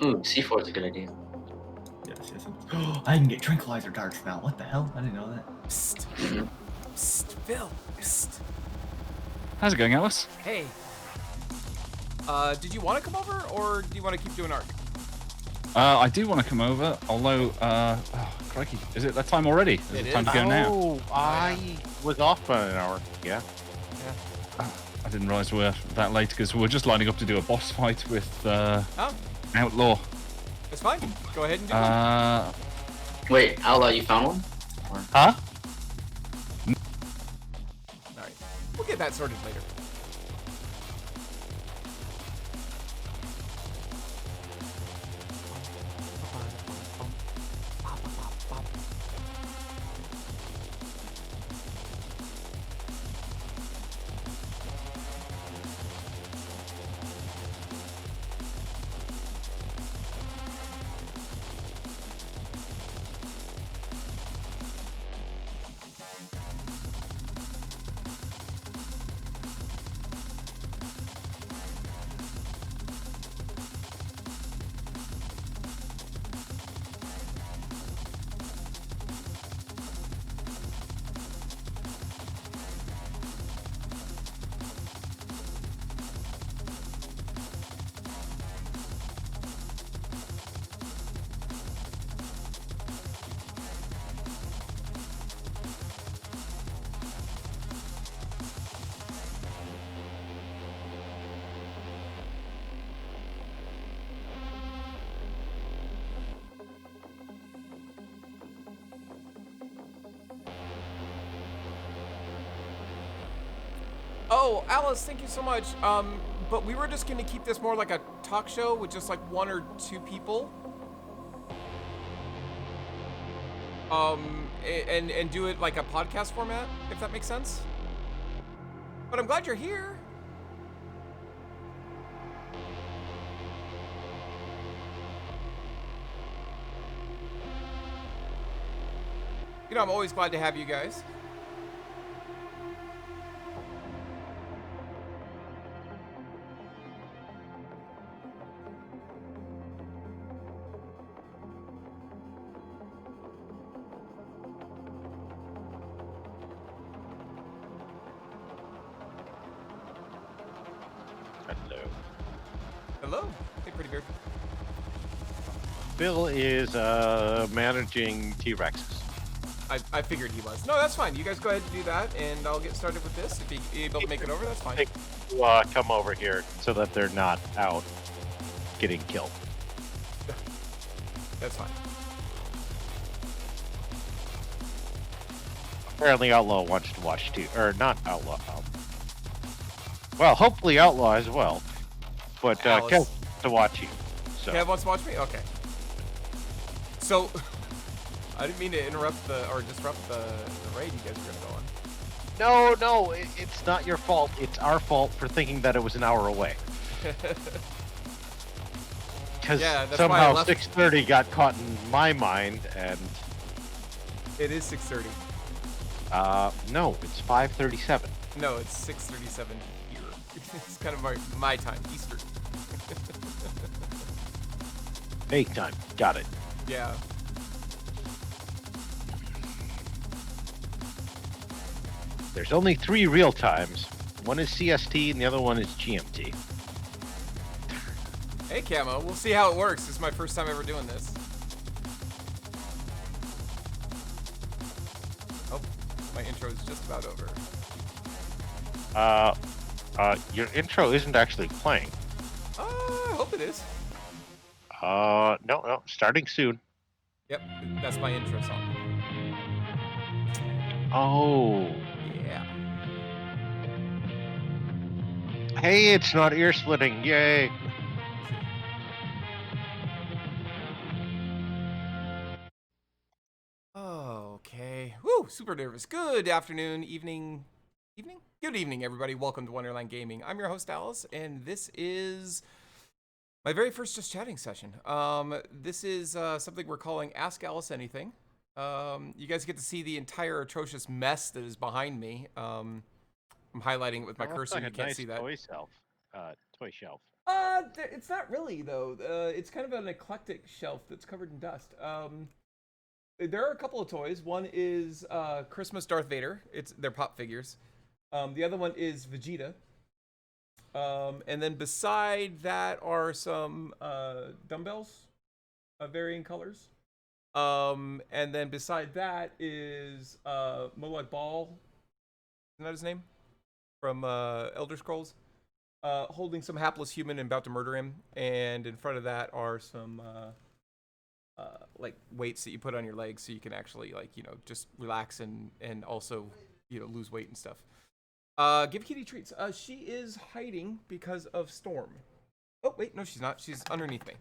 Ooh, C4 is a good idea. Yes, yes. I can get tranquilizer darts now. What the hell? I didn't know that. Psst. Psst. Phil. Psst. How's it going, Alice? Hey. Did you want to come over, or do you want to keep doing ARC? I do want to come over, although, oh, crikey, is it that time already? Is it time to go now? Oh, I was off by an hour. Yeah. I didn't realize we were that late because we were just lining up to do a boss fight with Outlaw. It's fine. Go ahead and do it. Wait, Outlaw, you found one? Huh? Alright. We'll get that sorted later. Oh, Alice, thank you so much. But we were just going to keep this more like a talk show with just like 1 or 2 people. And do it like a podcast format, if that makes sense. But I'm glad you're here. You know, I'm always glad to have you guys. Hello. Hello. Hey, Pretty Beard. Bill is managing T-Rexes. I figured he was. No, that's fine. You guys go ahead and do that, and I'll get started with this. If you're able to make it over, that's fine. Come over here so that they're not out getting killed. That's fine. Apparently Outlaw wants to watch too. Or not Outlaw. Well, hopefully Outlaw as well. But Kev wants to watch you. So. Kev wants to watch me? Okay. So, I didn't mean to interrupt or disrupt the raid you guys were going to go on. No, it's not your fault. It's our fault for thinking that it was an hour away. Because somehow 6:30 got caught in my mind, and... It is 6:30. No, it's 5:37. No, it's 6:37 here. It's kind of my time, Eastern. Fake time. Got it. Yeah. There's only 3 real times. One is CST and the other one is GMT. Hey, Camo. We'll see how it works. This is my first time ever doing this. Oh, my intro is just about over. Your intro isn't actually playing. I hope it is. No, starting soon. Yep, that's my intro song. Oh. Yeah. Hey, it's not ear splitting. Yay. Okay. Woo, super nervous. Good afternoon, evening. Good evening, everybody. Welcome to Wonderland Gaming. I'm your host, Alice, and this is my very first Just Chatting session. This is something we're calling Ask Alyce Anything. You guys get to see the entire atrocious mess that is behind me. I'm highlighting it with my cursor. You can't see that. Toy shelf. It's not really though. It's kind of an eclectic shelf that's covered in dust. There are a couple of toys. One is Christmas Darth Vader. They're pop figures. The other one is Vegeta. And then beside that are some dumbbells of varying colors. And then beside that is Molag Bal. Isn't that his name? From Elder Scrolls. Holding some hapless human and about to murder him. And in front of that are some like weights that you put on your legs so you can actually just relax and also lose weight and stuff. Give Kitty treats. She is hiding because of Storm. Oh wait, no she's not. She's underneath me.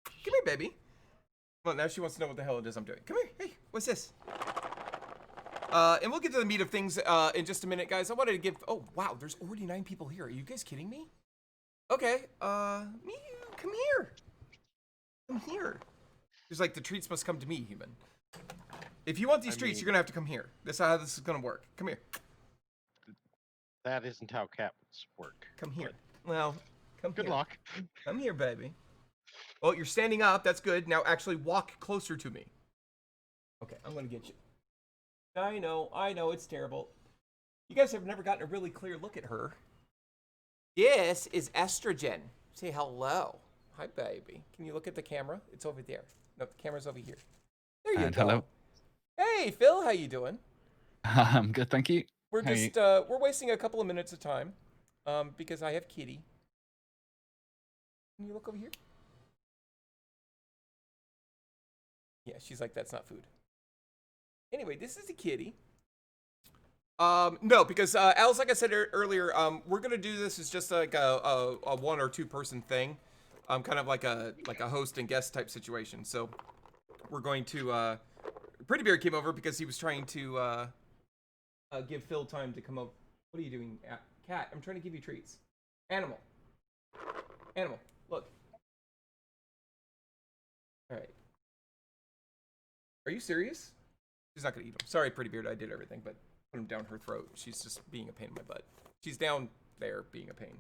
Come here, baby. Well, now she wants to know what the hell it is I'm doing. Come here. Hey, what's this? And we'll get to the meat of things in just a minute, guys. I wanted to give... Oh, wow, there's already 9 people here. Are you guys kidding me? Okay, Mew, come here. Come here. There's like, the treats must come to me, human. If you want these treats, you're gonna have to come here. That's how this is gonna work. Come here. That isn't how cats work. Come here. Well, come here. Good luck. Come here, baby. Oh, you're standing up. That's good. Now actually walk closer to me. Okay, I'm gonna get you. I know, it's terrible. You guys have never gotten a really clear look at her. This is Estrogen. Say hello. Hi, baby. Can you look at the camera? It's over there. No, the camera's over here. There you go. Hello. Hey, Phil, how you doing? I'm good, thank you. We're just, we're wasting a couple of minutes of time, because I have Kitty. Can you look over here? Yeah, she's like, that's not food. Anyway, this is a kitty. No, because Alice, like I said earlier, we're gonna do this as just like a 1 or 2 person thing, kind of like a host and guest type situation. So we're going to. Pretty Bear came over because he was trying to give Phil time to come over. What are you doing, Cat? I'm trying to give you treats. Animal. Animal. Look. All right. Are you serious? She's not gonna eat them. Sorry, Pretty Beard, I did everything, but put him down her throat. She's just being a pain in my butt. She's down there being a pain.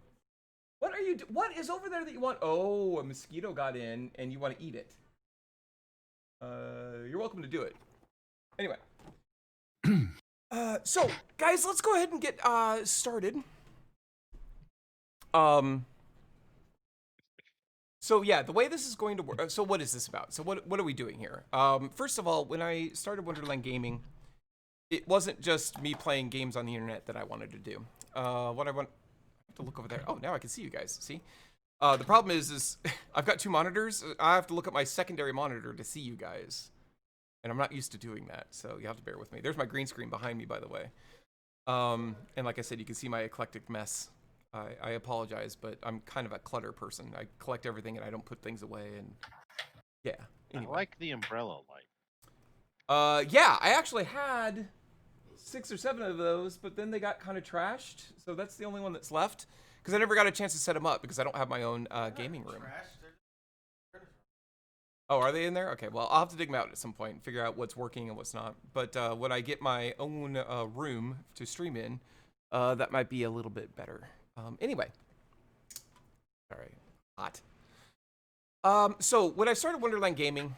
What are you what is over there that you want? Oh, a mosquito got in and you want to eat it. You're welcome to do it. Anyway. So, guys, let's go ahead and get started. So yeah, the way this is going to work. So what is this about? So what are we doing here? First of all, when I started Wonderland Gaming, it wasn't just me playing games on the internet that I wanted to do. What I want to look over there. Oh, now I can see you guys. See? The problem is I've got 2 monitors. I have to look at my secondary monitor to see you guys, and I'm not used to doing that. So you have to bear with me. There's my green screen behind me, by the way. And like I said, you can see my eclectic mess. I apologize, but I'm kind of a clutter person. I collect everything and I don't put things away, and yeah. Anyway. I like the umbrella light. Yeah, I actually had 6 or 7 of those, but then they got kind of trashed, so that's the only one that's left. Because I never got a chance to set them up because I don't have my own gaming room. Oh, are they in there? Okay, well, I'll have to dig them out at some point and figure out what's working and what's not. But when I get my own room to stream in, that might be a little bit better. Anyway. Sorry. Hot. So when I started Wonderland Gaming,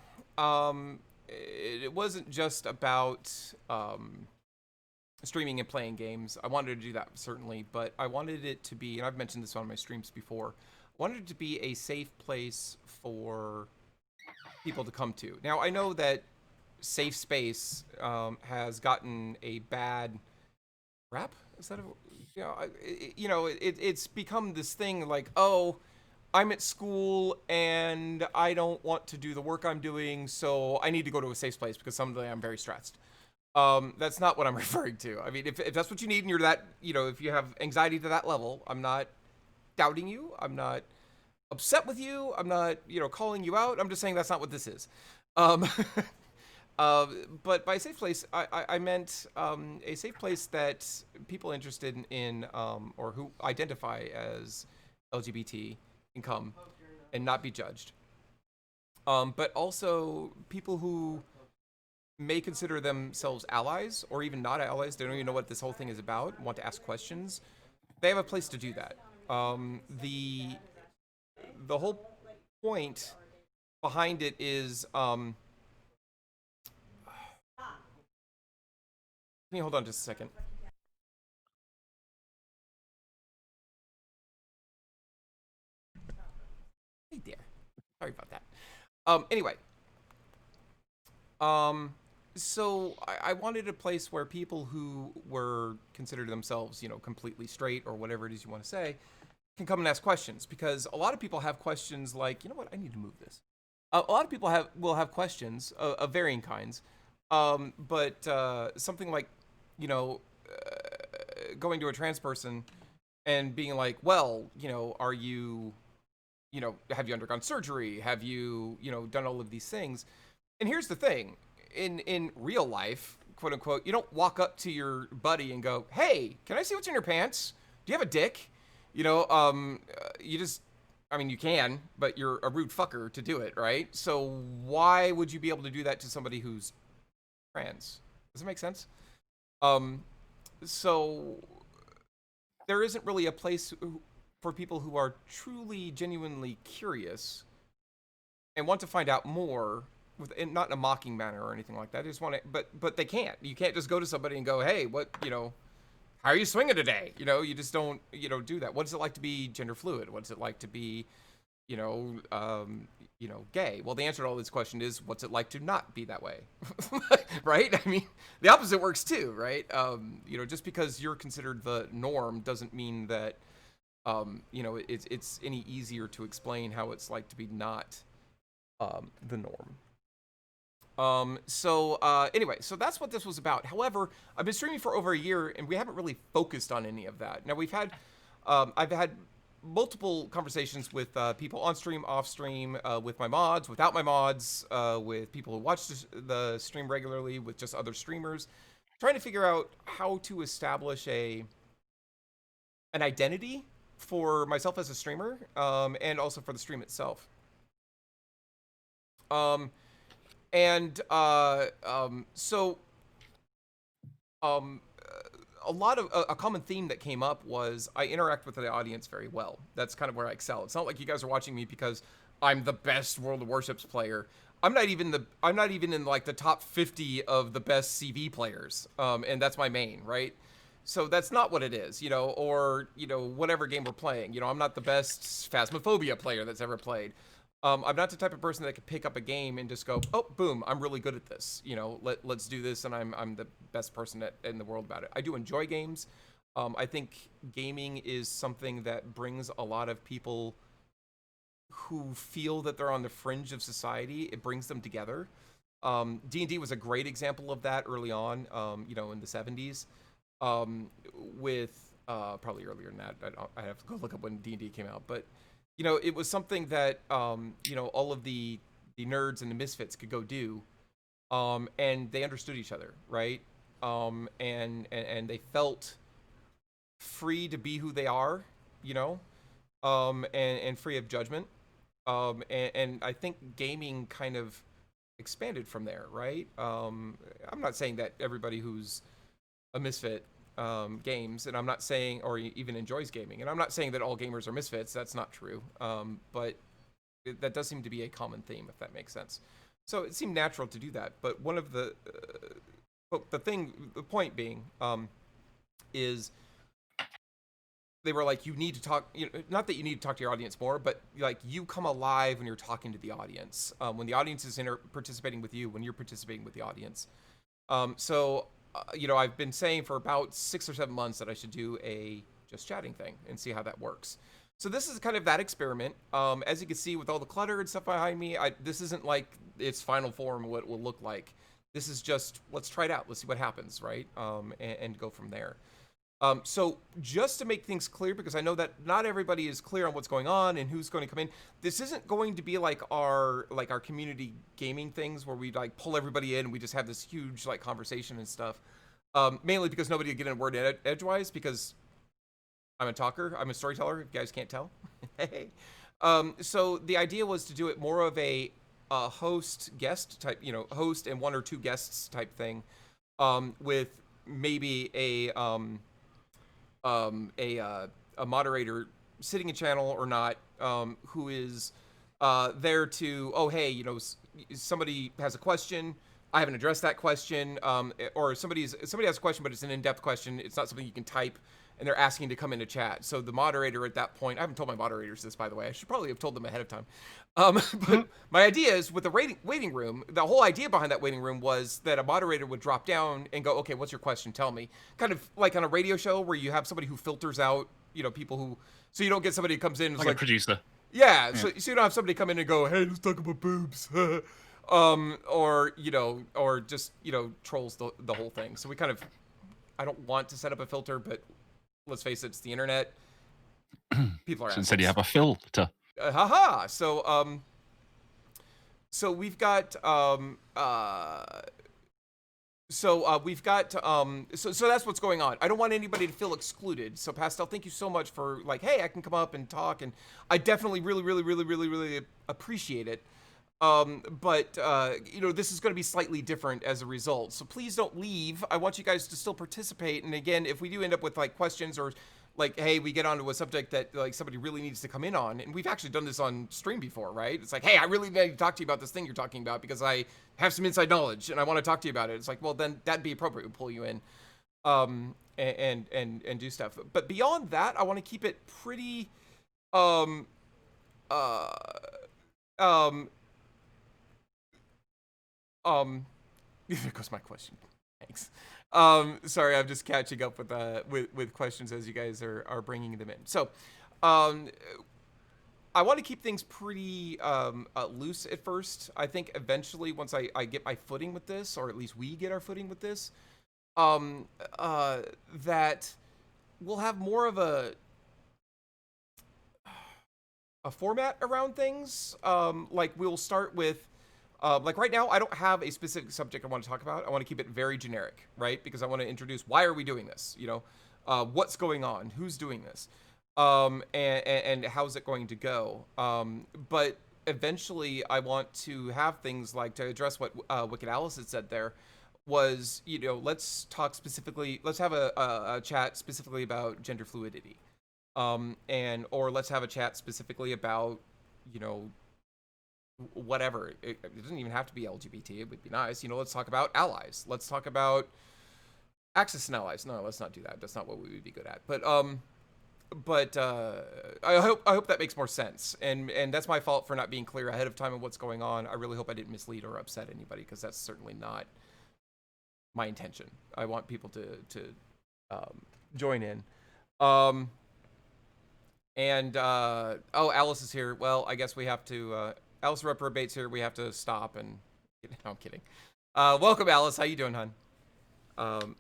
it wasn't just about streaming and playing games. I wanted to do that, certainly, but I wanted it to be, and I've mentioned this on my streams before, I wanted it to be a safe place for people to come to. Now, I know that safe space has gotten a bad rap. Is that it's become this thing like, oh, I'm at school and I don't want to do the work I'm doing, so I need to go to a safe place because someday I'm very stressed. That's not what I'm referring to. I mean, if that's what you need and you're that, if you have anxiety to that level, I'm not doubting you. I'm not upset with you. I'm not, calling you out. I'm just saying that's not what this is. But by safe place, I meant a safe place that people interested in or who identify as LGBT can come and not be judged. But also people who may consider themselves allies or even not allies. They don't even know what this whole thing is about, want to ask questions. They have a place to do that. The whole point behind it is can you hold on just a second? Hey there. Sorry about that. Anyway. So I wanted a place where people who were considered themselves, you know, completely straight or whatever it is you want to say, can come and ask questions, because a lot of people have questions like, you know what, I need to move this. A lot of people will have questions of varying kinds, but something like, you know, going to a trans person and being like, well, you know, are you, you know, have you undergone surgery? Have you, you know, done all of these things? And here's the thing, in real life, quote unquote, you don't walk up to your buddy and go, hey, can I see what's in your pants? Do you have a dick? You know, you just, I mean, you can, but you're a rude fucker to do it, right? So why would you be able to do that to somebody who's trans? Does it make sense? So there isn't really a place for people who are truly, genuinely curious and want to find out more, not in a mocking manner or anything like that. I just want to, but they can't. You can't just go to somebody and go, hey, what, you know, how are you swinging today? You know, you just don't, you know, do that. What is it like to be gender fluid? What's it like to be, you know, gay? Well, the answer to all this question is, what's it like to not be that way? Right? I mean, the opposite works too, right? You know, just because you're considered the norm doesn't mean that, you know, it's any easier to explain how it's like to be not the norm. Anyway, so that's what this was about. However, I've been streaming for over a year and we haven't really focused on any of that. Now we've had, I've had multiple conversations with people on stream, off stream, with my mods, without my mods, with people who watch the stream regularly, with just other streamers, trying to figure out how to establish an identity for myself as a streamer, and also for the stream itself. A common theme that came up was I interact with the audience very well. That's kind of where I excel. It's not like you guys are watching me because I'm the best World of Warships player. I'm not even in like the top 50 of the best CV players. And that's my main, right? So that's not what it is, you know, or, you know, whatever game we're playing. You know, I'm not the best Phasmophobia player that's ever played. I'm not the type of person that could pick up a game and just go, oh, boom, I'm really good at this. You know, let's do this, and I'm the best person in the world about it. I do enjoy games. I think gaming is something that brings a lot of people who feel that they're on the fringe of society. It brings them together. D&D was a great example of that early on, you know, in the 70s. With probably earlier than that. I have to go look up when D&D came out, but you know, it was something that you know, all of the nerds and the misfits could go do, and they understood each other, right? And they felt free to be who they are, you know, and free of judgment. And I think gaming kind of expanded from there, right? I'm not saying that everybody who's a misfit games, and I'm not saying, or even enjoys gaming, and I'm not saying that all gamers are misfits. That's not true, but that does seem to be a common theme, if that makes sense. So it seemed natural to do that. But one of the point being, is they were like, you need to talk, you know, not that you need to talk to your audience more, but like, you come alive when you're talking to the audience, when the audience is participating with you, when you're participating with the audience. You know, I've been saying for about 6 or 7 months that I should do a just chatting thing and see how that works. So this is kind of that experiment. As you can see with all the clutter and stuff behind me, this isn't like its final form, what it will look like. This is just, let's try it out. Let's see what happens, right? And go from there. So just to make things clear, because I know that not everybody is clear on what's going on and who's going to come in, this isn't going to be like our community gaming things where we like pull everybody in and we just have this huge like conversation and stuff. Mainly because nobody will get in a word edgewise, because I'm a talker, I'm a storyteller, if you guys can't tell. Hey. So the idea was to do it more of a host guest type, you know, host and 1 or 2 guests type thing, with maybe a moderator sitting in channel or not, who is there to, oh, hey, you know, somebody has a question, I haven't addressed that question, or somebody has a question, but it's an in-depth question, it's not something you can type, and they're asking to come into chat. So the moderator at that point, I haven't told my moderators this, by the way, I should probably have told them ahead of time. But my idea is with the waiting room, the whole idea behind that waiting room was that a moderator would drop down and go, okay, what's your question? Tell me. Kind of like on a radio show where you have somebody who filters out, you know, people who, so you don't get somebody who comes in and is like a producer. Yeah, so you don't have somebody come in and go, hey, let's talk about boobs. Or, you know, or just, you know, trolls the whole thing. So we kind of, I don't want to set up a filter, but let's face it, it's the internet. People are assholes. Instead you have a filter. Haha. So we've got so that's what's going on. I don't want anybody to feel excluded. So Pastel, thank you so much for like, hey, I can come up and talk, and I definitely really appreciate it. But you know, this is going to be slightly different as a result. So please don't leave. I want you guys to still participate. And again, if we do end up with like questions or like, hey, we get onto a subject that like somebody really needs to come in on, and we've actually done this on stream before, right? It's like, hey, I really need to talk to you about this thing you're talking about because I have some inside knowledge and I want to talk to you about it. It's like, well, then that'd be appropriate. We'll pull you in, and do stuff. But beyond that, I want to keep it pretty, there goes my question. Thanks. Sorry, I'm just catching up with questions as you guys are bringing them in. So, I want to keep things pretty loose at first. I think eventually, once I get my footing with this, or at least we get our footing with this, that we'll have more of a format around things. Like we'll start with. Like right now, I don't have a specific subject I want to talk about. I want to keep it very generic, right? Because I want to introduce why are we doing this? You know, what's going on? Who's doing this? And how's it going to go? But eventually, I want to have things like to address what Wicked Alyce had said there was, you know, let's talk specifically. Let's have a chat specifically about gender fluidity, or let's have a chat specifically about, you know, whatever. It doesn't even have to be LGBT. It would be nice. You know, let's talk about allies. Let's talk about access and allies. No, let's not do that. That's not what we would be good at. But I hope that makes more sense. And that's my fault for not being clear ahead of time of what's going on. I really hope I didn't mislead or upset anybody, because that's certainly not my intention. I want people to join in. Oh, Alyce is here. Well, I guess we have to. Alyce reprobates here. We have to stop and. No, I'm kidding. Welcome, Alyce. How you doing, hon?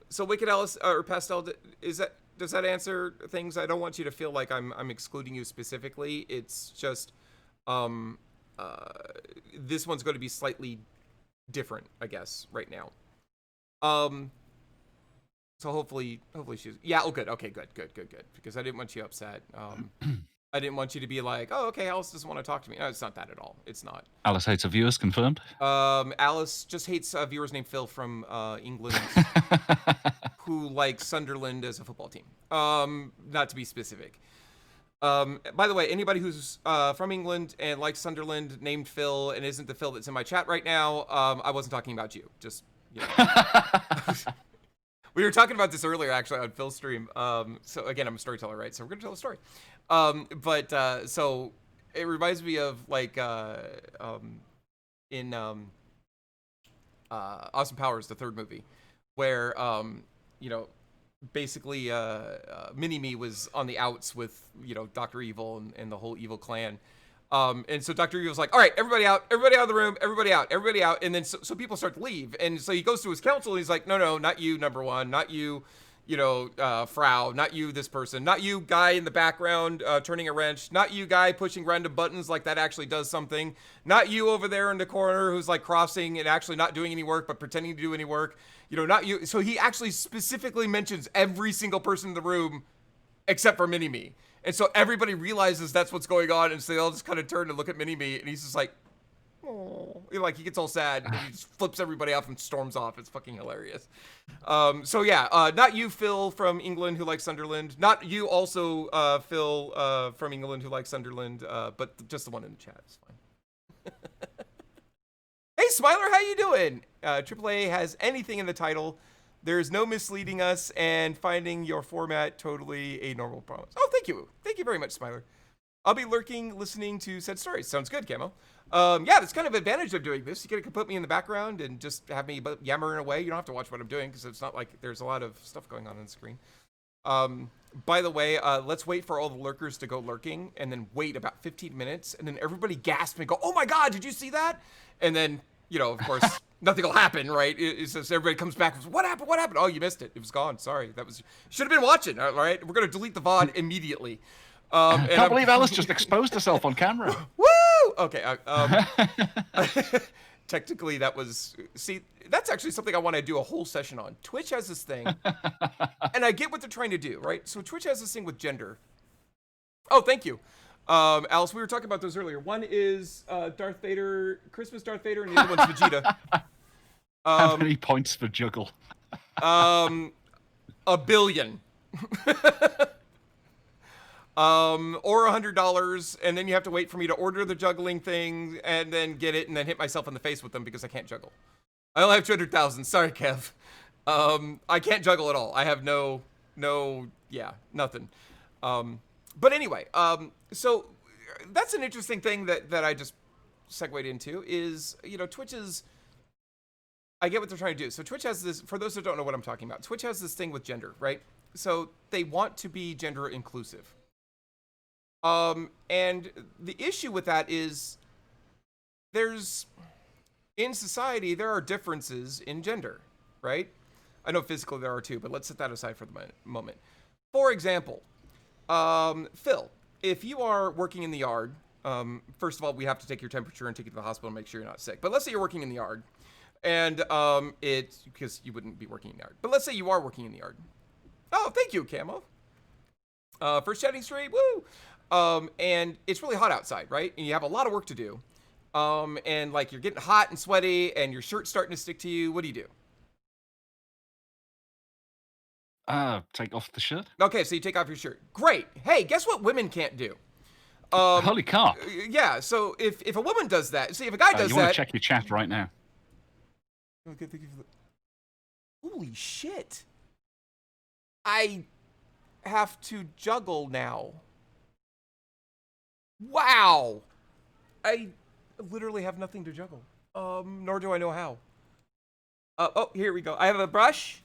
So Wicked Alyce or Pastel, does that answer things? I don't want you to feel like I'm excluding you specifically. It's just this one's going to be slightly different, I guess, right now. So hopefully she's oh good, okay, good, because I didn't want you upset. I didn't want you to be like, oh, okay, Alyce doesn't want to talk to me. No, it's not that at all. It's not. Alyce hates her viewers, confirmed. Alyce just hates viewers named Phil from England who like Sunderland as a football team. Not to be specific. By the way, anybody who's from England and likes Sunderland named Phil and isn't the Phil that's in my chat right now, I wasn't talking about you. Just, you know. We were talking about this earlier, actually, on Phil's stream. So again, I'm a storyteller, right? So we're gonna tell a story. So it reminds me of like in Austin Powers, the third movie, where you know, basically Mini-Me was on the outs with, you know, Dr. Evil and the whole evil clan. And so Dr. Evil's like, all right, everybody out of the room, everybody out. And then so people start to leave. And so he goes to his council and he's like, no, not you, number one, not you, you know, Frau, not you, this person, not you, guy in the background turning a wrench, not you, guy pushing random buttons like that actually does something, not you over there in the corner who's like crossing and actually not doing any work but pretending to do any work, you know, not you. So he actually specifically mentions every single person in the room except for Mini-Me. And so everybody realizes that's what's going on, and so they all just kind of turn and look at Mini-Me, and he's just like, oh, like he gets all sad and he just flips everybody off and storms off. It's fucking hilarious. So yeah, not you, Phil from England, who likes Sunderland. Not you, also, Phil from England, who likes Sunderland. But just the one in the chat is fine. Hey, Smiler, how you doing? AAA has anything in the title. There's no misleading us, and finding your format totally a normal promise. Oh, thank you. Thank you very much, Smiler. I'll be lurking, listening to said stories. Sounds good, Camo. Yeah, that's kind of advantage of doing this. You can put me in the background and just have me yammering away. You don't have to watch what I'm doing because it's not like there's a lot of stuff going on the screen. By the way, let's wait for all the lurkers to go lurking and then wait about 15 minutes and then everybody gasp and go, oh my God, did you see that? And then, you know, of course, nothing will happen, right? It's just everybody comes back. What happened? What happened? Oh, you missed it. It was gone. Sorry. Should have been watching. All right. We're going to delete the VOD immediately. I can't believe Alyce just exposed herself on camera. Woo! Okay. Technically, that was... See, that's actually something I want to do a whole session on. Twitch has this thing, and I get what they're trying to do, right? So Twitch has this thing with gender. Oh, thank you. Alyce, we were talking about those earlier. One is Darth Vader, Christmas Darth Vader, and the other one's Vegeta. How many points for juggle? 1 billion. Or $100, and then you have to wait for me to order the juggling thing, and then get it, and then hit myself in the face with them because I can't juggle. I only have 200,000. Sorry, Kev. I can't juggle at all. I have nothing. But anyway, so that's an interesting thing that I just segued into is, you know, Twitch is... I get what they're trying to do. So Twitch has this, for those who don't know what I'm talking about, Twitch has this thing with gender, right? So they want to be gender inclusive. And the issue with that is in society, there are differences in gender, right? I know physically there are too, but let's set that aside for the moment. For example, Phil, if you are working in the yard, first of all, we have to take your temperature and take you to the hospital and make sure you're not sick. But let's say you're working in the yard, and it's because you wouldn't be working in the yard. But let's say you are working in the yard. Oh, thank you, Camo. First chatting stream, woo! And it's really hot outside, right? And you have a lot of work to do. And like you're getting hot and sweaty and your shirt's starting to stick to you. What do you do? Take off the shirt. Okay, so you take off your shirt. Great. Hey, guess what women can't do? Holy cow. Yeah, so if a woman does that, see if a guy does you that. want to check your chat right now. Okay, thank you for the... Holy shit. I have to juggle now. Wow. I literally have nothing to juggle. Nor do I know how. Oh, here we go. I have a brush.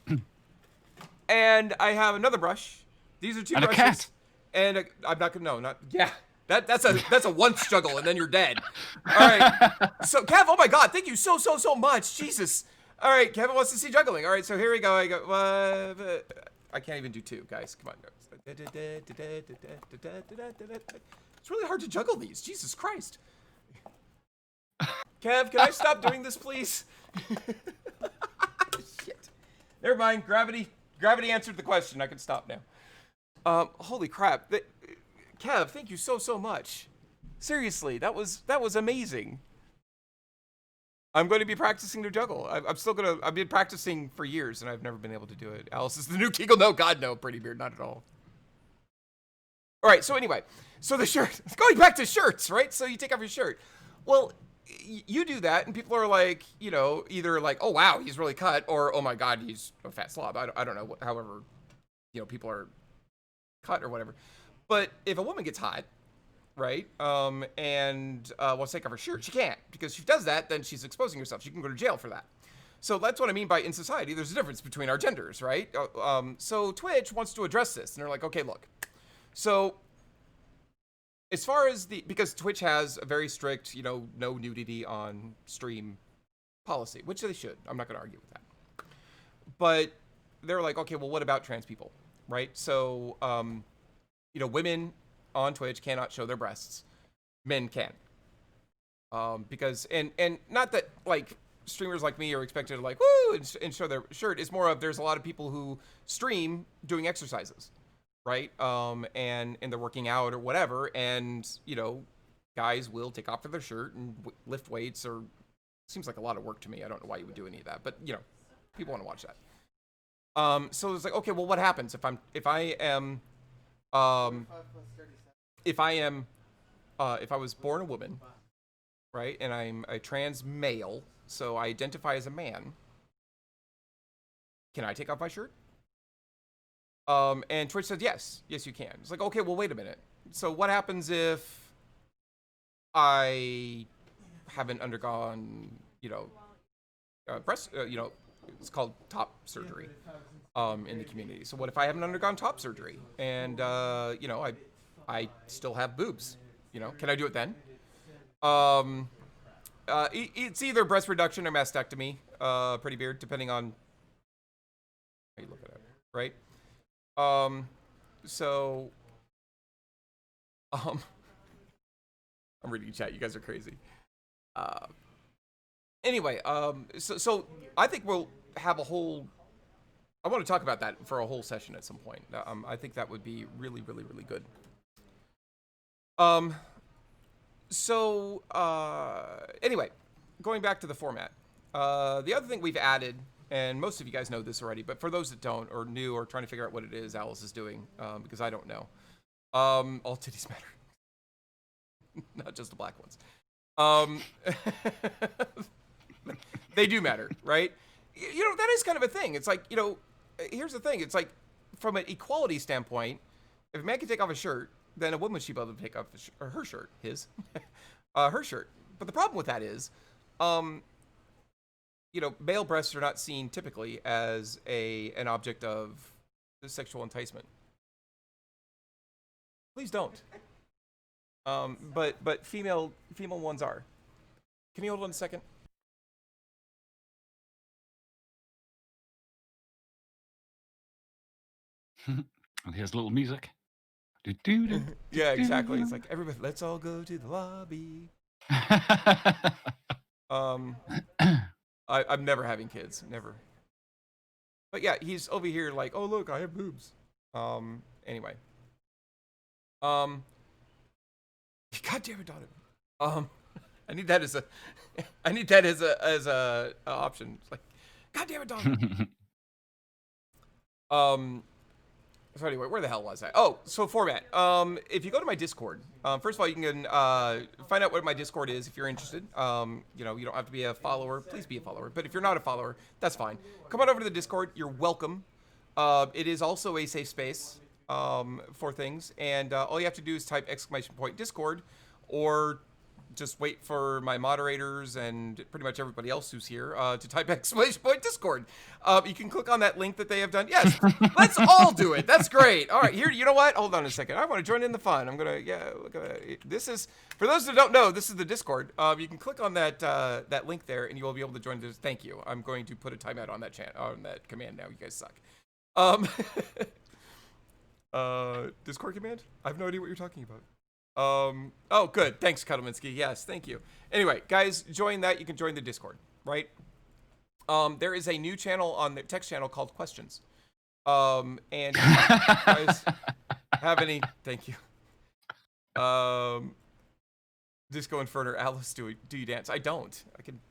And I have another brush. These are two and brushes. A cat. And I'm not gonna, no, not, yeah. That's a once juggle and then you're dead. All right. So Kev, oh my God, thank you so much. Jesus. All right, Kevin wants to see juggling. All right, so here we go. I go, I can't even do two, guys. Come on. It's really hard to juggle these. Jesus Christ. Kev, can I stop doing this, please? Shit. Never mind. Gravity answered the question. I can stop now. Holy crap. Kev, thank you so much. Seriously, that was amazing. I'm going to be practicing to juggle. I've been practicing for years and I've never been able to do it. Alyce is the new Kegel. No, God, no, Pretty Beard, not at all. All right, so anyway, so the shirt, going back to shirts, right? So you take off your shirt. Well, you do that and people are like, you know, either like, oh, wow, he's really cut, or, oh my God, he's a fat slob. I don't know, however, you know, people are cut or whatever. But if a woman gets hot, right, and wants to take off her shirt, she can't, because if she does that, then she's exposing herself. She can go to jail for that. So that's what I mean by in society, there's a difference between our genders, right? So Twitch wants to address this, and they're like, okay, look. So as far as because Twitch has a very strict, you know, no nudity on stream policy, which they should. I'm not going to argue with that. But they're like, okay, well, what about trans people, right? So, you know, women on Twitch cannot show their breasts. Men can. Because, and not that, like, streamers like me are expected to, like, woo, and show their shirt. It's more of there's a lot of people who stream doing exercises, right? And they're working out or whatever, and, you know, guys will take off their shirt and lift weights, or seems like a lot of work to me. I don't know why you would do any of that, but you know, people want to watch that. So it's like, okay, well, what happens if I was born a woman, right, and I'm a trans male, so I identify as a man, can I take off my shirt? And Twitch said, yes, you can. It's like, okay, well, wait a minute. So what happens if I haven't undergone, you know, breast, you know, it's called top surgery, in the community. So what if I haven't undergone top surgery and, you know, I still have boobs, you know, can I do it then? It's either breast reduction or mastectomy, pretty beard, depending on how you look at it, right? So, I'm reading chat. You guys are crazy. Anyway, so I think we'll have a whole, I want to talk about that for a whole session at some point. I think that would be really, really, really good. Anyway, going back to the format, the other thing we've added, and most of you guys know this already, but for those that don't, or new, or trying to figure out what it is Alyce is doing, because I don't know, all titties matter. Not just the black ones. They do matter, right? You know, that is kind of a thing. It's like, you know, here's the thing. It's like, from an equality standpoint, if a man can take off a shirt, then a woman should be able to take off her shirt, her shirt. But the problem with that is, you know, male breasts are not seen typically as an object of sexual enticement. Please don't. But female ones are. Can you hold on a second? And here's a little music. Do. Yeah, exactly. It's like, everybody, let's all go to the lobby. I'm never having kids, never. But yeah, he's over here like, oh look, I have boobs. Anyway. God damn it, Donovan. I need that as a option. It's like, God damn it, Donovan. So anyway, where the hell was I? Oh, so format. If you go to my Discord, first of all, you can find out what my Discord is if you're interested. You know, you don't have to be a follower. Please be a follower. But if you're not a follower, that's fine. Come on over to the Discord. You're welcome. It is also a safe space for things. And all you have to do is type !Discord, or just wait for my moderators and pretty much everybody else who's here to type !Discord. You can click on that link that they have done. Yes, let's all do it. That's great. All right, here, you know what? Hold on a second. I want to join in the fun. I'm going to, yeah, look at it. This is, for those that don't know, this is the Discord. You can click on that that link there and you will be able to join this. Thank you. I'm going to put a timeout on that command now. You guys suck. Discord command? I have no idea what you're talking about. Oh, good. Thanks, Kuddleminsky. Yes, thank you. Anyway, guys, join that. You can join the Discord, right? There is a new channel on the text channel called Questions. And if you guys have any, thank you. Disco Inferno, Alyce, do you dance? I don't.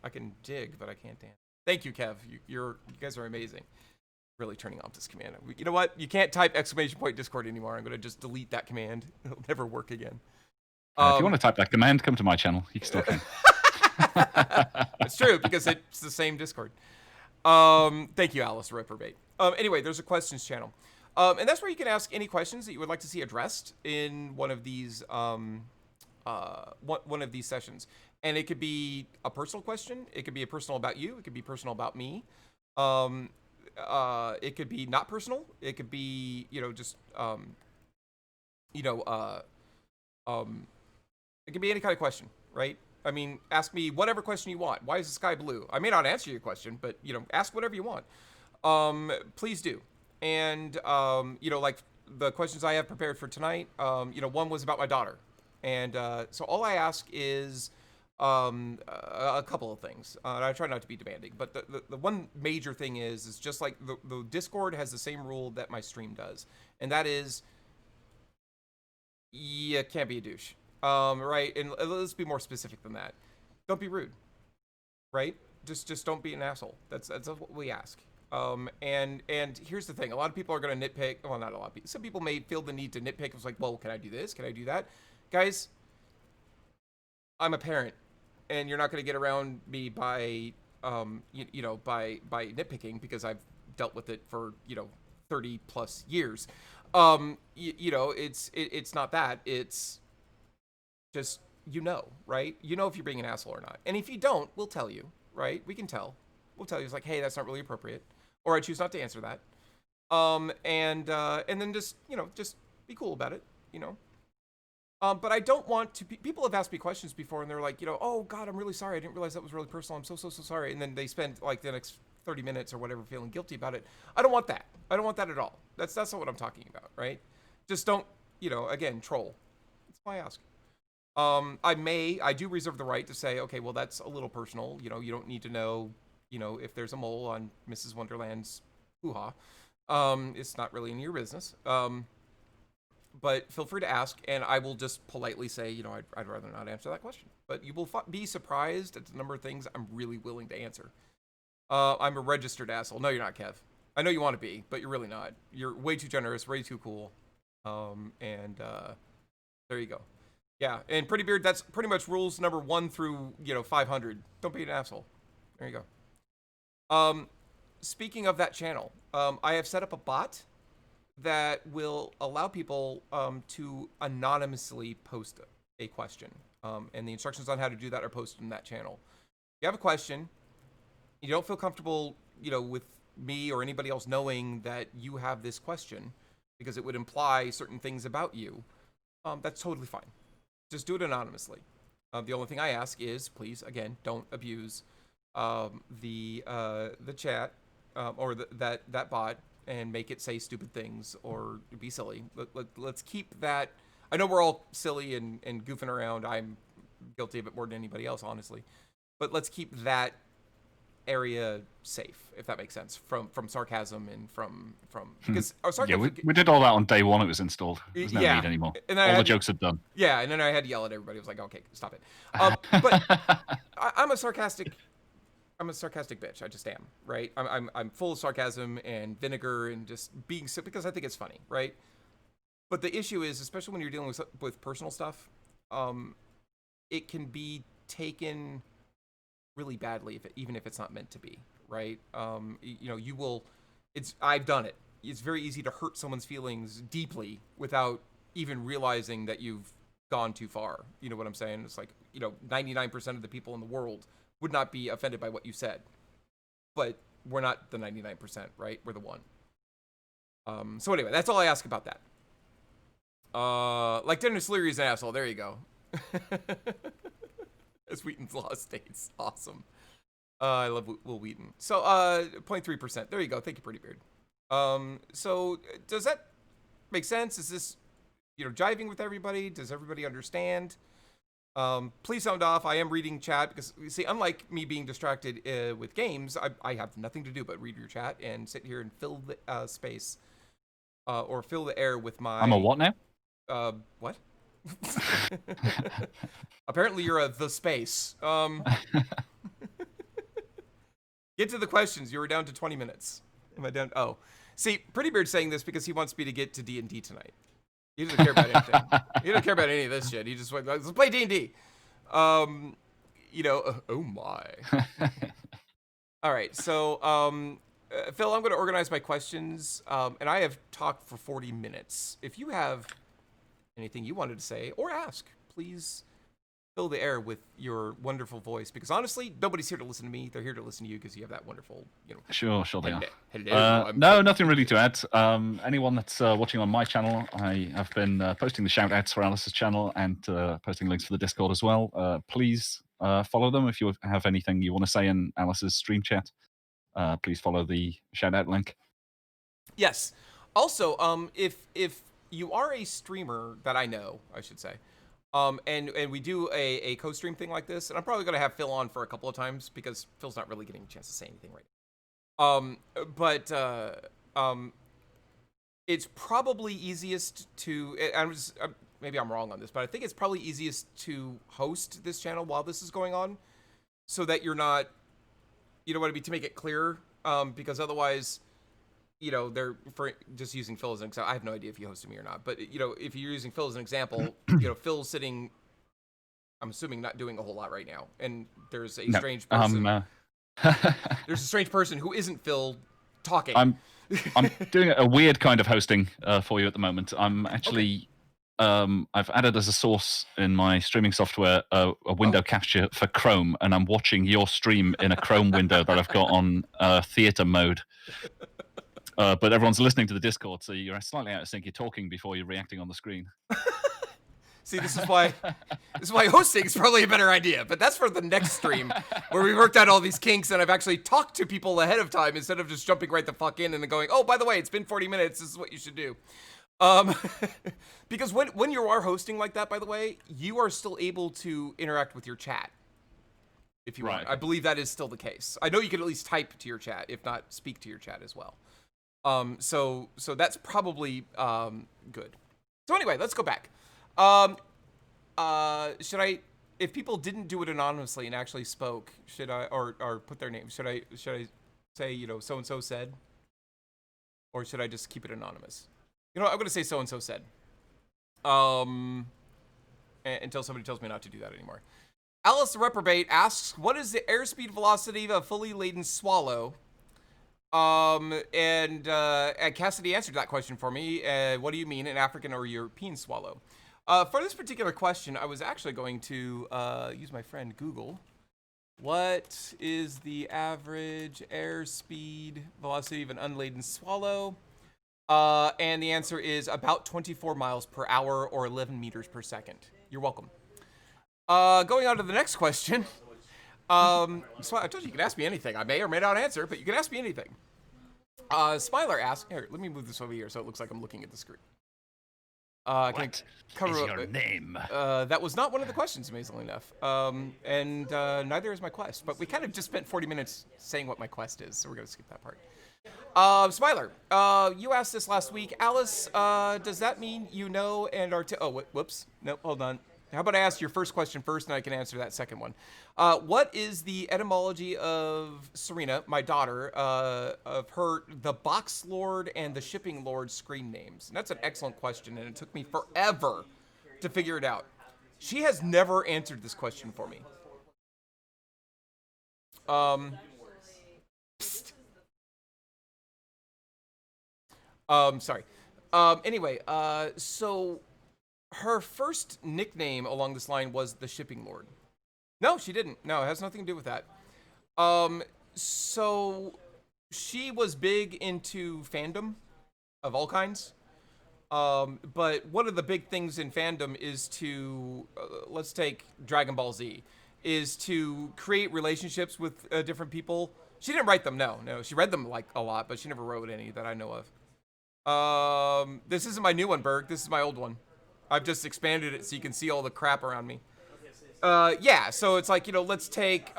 I can dig, but I can't dance. Thank you, Kev. You guys are amazing. Really turning off this command. You know what? You can't type !Discord anymore. I'm going to just delete that command. It'll never work again. If you want to type that command, come to my channel. You can still can. It's true, because it's the same Discord. Thank you, Alyce Reprobate. Anyway, there's a questions channel. And that's where you can ask any questions that you would like to see addressed in one of these sessions. And it could be a personal question. It could be a personal about you. It could be personal about me. It could be not personal. It could be, you know, just, it could be any kind of question, right? I mean, ask me whatever question you want. Why is the sky blue? I may not answer your question, but, you know, ask whatever you want. Please do. And, you know, like the questions I have prepared for tonight, you know, one was about my daughter. And so all I ask is a couple of things. And I try not to be demanding, but the one major thing is just like the Discord has the same rule that my stream does. And that is, you can't be a douche. right? And let's be more specific than that. Don't be rude, right? Just don't be an asshole. That's what we ask. And here's the thing: a lot of people are going to nitpick. Well, not a lot of people. Some people may feel the need to nitpick. It's like, well, can I do this? Can I do that? Guys, I'm a parent, and you're not going to get around me by, you know, by nitpicking, because I've dealt with it for 30 plus years. You know, it's not that. It's just, right? You know if you're being an asshole or not. And if you don't, we'll tell you, right? We can tell. We'll tell you. It's like, hey, that's not really appropriate, or I choose not to answer that. And then just be cool about it, But I don't want to. People have asked me questions before, and they're like, oh God, I'm really sorry. I didn't realize that was really personal. I'm so sorry. And then they spend like the next 30 minutes or whatever feeling guilty about it. I don't want that. I don't want that at all. That's not what I'm talking about, right? Just don't, again, troll. That's why I ask. I do reserve the right to say, okay, well, that's a little personal. You don't need to know, if there's a mole on Mrs. Wonderland's hoo-ha. It's not really in your business. But feel free to ask, and I will just politely say, I'd rather not answer that question. But you will be surprised at the number of things I'm really willing to answer. I'm a registered asshole. No, you're not, Kev. I know you want to be, but you're really not. You're way too generous, way too cool. There you go. Yeah, and Pretty Beard, that's pretty much rules number 1 through, 500. Don't be an asshole. There you go. Speaking of that channel, I have set up a bot that will allow people to anonymously post a question. And the instructions on how to do that are posted in that channel. If you have a question, you don't feel comfortable, with me or anybody else knowing that you have this question, because it would imply certain things about you, that's totally fine. Just do it anonymously. The only thing I ask is, please, again, don't abuse the chat or that bot and make it say stupid things or be silly. Let's keep that. I know we're all silly and goofing around. I'm guilty of it more than anybody else, honestly. But let's keep that area safe, if that makes sense, from sarcasm and from because sarcasm. Yeah, we did all that on day 1. It was installed. There's no need anymore. And all the jokes are done. Yeah, and then I had to yell at everybody. I was like, okay, stop it. But I'm a sarcastic bitch. I just am, right? I'm full of sarcasm and vinegar and just being sick because I think it's funny, right? But the issue is, especially when you're dealing with personal stuff, it can be taken really badly even if it's not meant to be, right? You will. I've done it. It's very easy to hurt someone's feelings deeply without even realizing that you've gone too far. You know what I'm saying? It's like 99% of the people in the world would not be offended by what you said, but we're not the 99%, right? We're the 1. So anyway, that's all I ask about that. Like Dennis Leary's an asshole. There you go. As Wheaton's Law states. Awesome. I love Will Wheaton. So 0.3%. There you go. Thank you, Pretty Beard. So does that make sense? Is this jiving with everybody? Does everybody understand? Please sound off. I am reading chat because, you see, unlike me being distracted with games, I have nothing to do but read your chat and sit here and fill the space or fill the air with my... I'm a what now? What? Apparently you're the space. Get to the questions. You were down to 20 minutes. Am I down? Oh. See, Pretty Beard's saying this because he wants me to get to D&D tonight. He doesn't care about anything. He doesn't care about any of this shit. He just went, let's play D&D. Oh my. All right, so Phil, I'm going to organize my questions, and I have talked for 40 minutes. If you have anything you wanted to say or ask, please fill the air with your wonderful voice, because honestly, nobody's here to listen to me. They're here to listen to you because you have that wonderful, Sure they are. Hello. No, nothing really to add. Anyone that's watching on my channel, I have been posting the shout-outs for Alyce's channel and posting links for the Discord as well. Please follow them if you have anything you want to say in Alyce's stream chat. Please follow the shout-out link. Yes. Also, if you are a streamer that I know, I should say, and we do a co-stream thing like this, and I'm probably going to have Phil on for a couple of times because Phil's not really getting a chance to say anything right now. It's probably easiest to, maybe I'm wrong on this, but I think it's probably easiest to host this channel while this is going on, so that you're not, you know what I mean, to make it clearer, because otherwise, you know, they're for just using Phil as an example. I have no idea if you hosted me or not, but you know, if you're using Phil as an example, you know, Phil's sitting, I'm assuming, not doing a whole lot right now, and there's a strange person. There's a strange person who isn't Phil talking. I'm doing a weird kind of hosting for you at the moment. I'm actually I've added as a source in my streaming software a window capture for Chrome, and I'm watching your stream in a Chrome window that I've got on theater mode. But everyone's listening to the Discord, so you're slightly out of sync. You're talking before you're reacting on the screen. See, this is why hosting is probably a better idea. But that's for the next stream, where we worked out all these kinks, and I've actually talked to people ahead of time instead of just jumping right the fuck in and then going, "Oh, by the way, it's been 40 minutes. This is what you should do." Because when you are hosting like that, by the way, you are still able to interact with your chat if you want. I believe that is still the case. I know you can at least type to your chat, if not speak to your chat as well. So that's probably good. So anyway, let's go back. Should I, if people didn't do it anonymously and actually spoke, should I, or put their name, should I say, you know, so-and-so said? Or should I just keep it anonymous? You know, I'm going to say so-and-so said. Until somebody tells me not to do that anymore. Alyce the Reprobate asks, what is the airspeed velocity of a fully laden swallow? And Cassidy answered that question for me. What do you mean, an African or European swallow? For this particular question, I was actually going to use my friend Google. What is the average airspeed velocity of an unladen swallow? And the answer is about 24 miles per hour or 11 meters per second. You're welcome. Going on to the next question. So I told you can ask me anything. I may or may not answer, but you can ask me anything. Smiler asks, here, let me move this over here so it looks like I'm looking at the screen. What is your name? That was not one of the questions, amazingly enough. And neither is my quest. But we kind of just spent 40 minutes saying what my quest is, so we're going to skip that part. Smiler, you asked this last week. Alyce, does that mean you know and are... Oh, whoops. No, hold on. How about I ask your first question first, and I can answer that second one. What is the etymology of Serena, my daughter, of her, the Box Lord and the Shipping Lord screen names? And that's an excellent question, and it took me forever to figure it out. She has never answered this question for me. Sorry. Anyway, so... her first nickname along this line was the Shipping Lord. No, she didn't. No, it has nothing to do with that. So she was big into fandom of all kinds. But one of the big things in fandom is to, let's take Dragon Ball Z, is to create relationships with different people. She didn't write them, no. She read them like a lot, but she never wrote any that I know of. This isn't my new one, Berg. This is my old one. I've just expanded it so you can see all the crap around me. Yeah, so it's like, you know, let's take,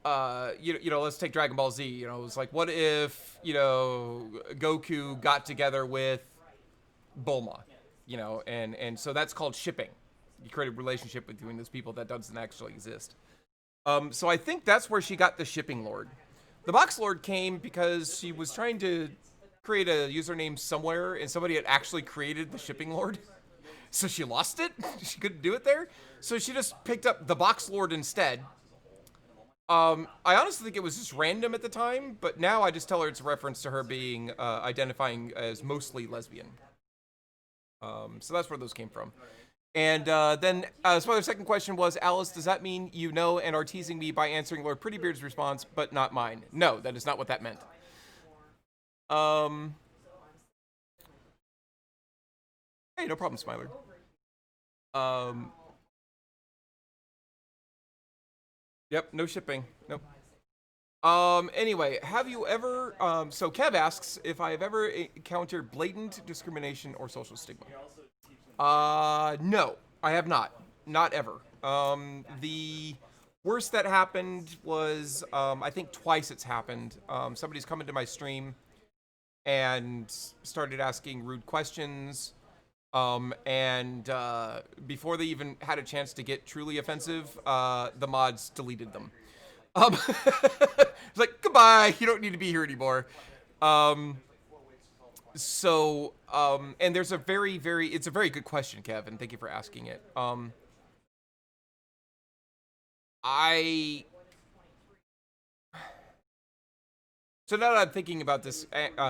let's take Dragon Ball Z. You know, it's like, what if, you know, Goku got together with Bulma, you know, and so that's called shipping. You create a relationship between those people that doesn't actually exist. So I think that's where she got the Shipping Lord. The Box Lord came because she was trying to create a username somewhere, and somebody had actually created the Shipping Lord. So she lost it. She couldn't do it there. So she just picked up the Box Lord instead. I honestly think it was just random at the time, but now I just tell her it's a reference to her being identifying as mostly lesbian. So that's where those came from. And then, so my second question was, Alyce, does that mean you know and are teasing me by answering Lord Prettybeard's response, but not mine? No, that is not what that meant. Hey, no problem, Smiler. Yep, no shipping. Nope. Anyway, have you ever, so Kev asks if I have ever encountered blatant discrimination or social stigma. No, I have not. Not ever. The worst that happened was, I think twice it's happened. Somebody's come into my stream and started asking rude questions. And before they even had a chance to get truly offensive, the mods deleted them. It's like, goodbye, you don't need to be here anymore. And there's a it's a very good question, Kevin. Thank you for asking it. So now that I'm thinking about this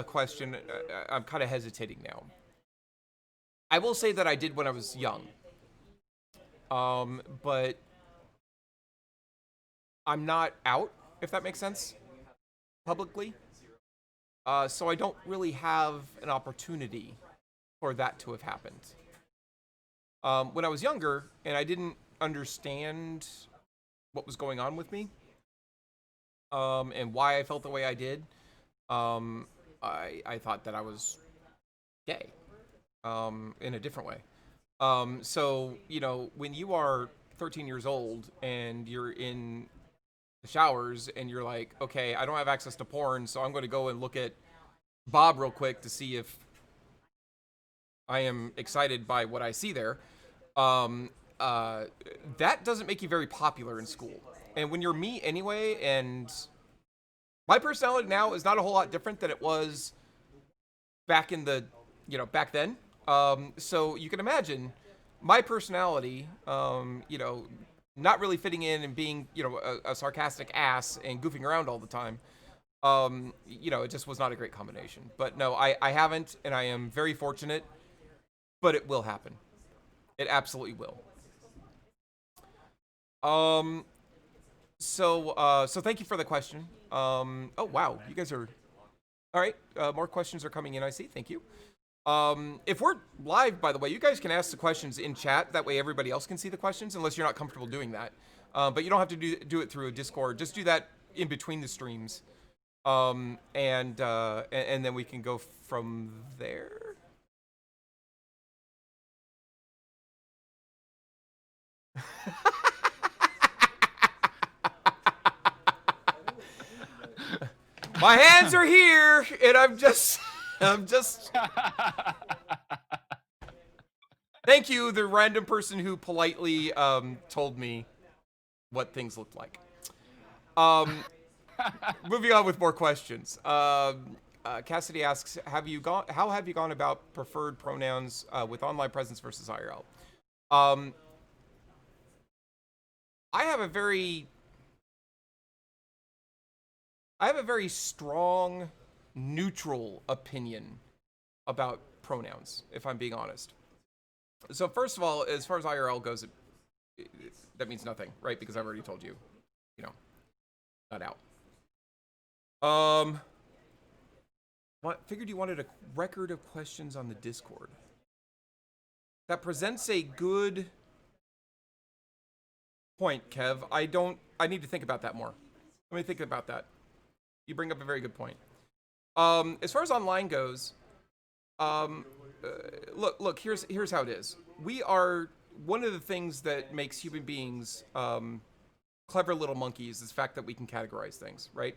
question, I'm kind of hesitating now. I will say that I did when I was young. But I'm not out, if that makes sense, publicly. So I don't really have an opportunity for that to have happened. When I was younger and I didn't understand what was going on with me, and why I felt the way I did, I thought that I was gay, in a different way. So, you know, when you are 13 years old and you're in the showers and you're like, okay, I don't have access to porn, so I'm going to go and look at Bob real quick to see if I am excited by what I see there. That doesn't make you very popular in school. And when you're me anyway, and my personality now is not a whole lot different than it was back in the, back then. So you can imagine my personality, not really fitting in and being, a sarcastic ass and goofing around all the time. It just was not a great combination. But no, I haven't, and I am very fortunate, but it will happen. It absolutely will. So thank you for the question. Oh, wow. You guys are... All right. More questions are coming in, I see. Thank you. If we're live, by the way, you guys can ask the questions in chat. That way everybody else can see the questions, unless you're not comfortable doing that. But you don't have to do it through a Discord. Just do that in between the streams. And then we can go from there. My hands are here, and I'm just. Thank you, the random person who politely told me what things looked like. Moving on with more questions. Cassidy asks, how have you gone about preferred pronouns with online presence versus IRL? I have a very strong, neutral opinion about pronouns, if I'm being honest. So first of all, as far as IRL goes, that means nothing, right? Because I've already told you, not out. Figured you wanted a record of questions on the Discord. That presents a good point, Kev. I need to think about that more. Let me think about that. You bring up a very good point. As far as online goes, look, here's how it is. We are, one of the things that makes human beings clever little monkeys is the fact that we can categorize things, right?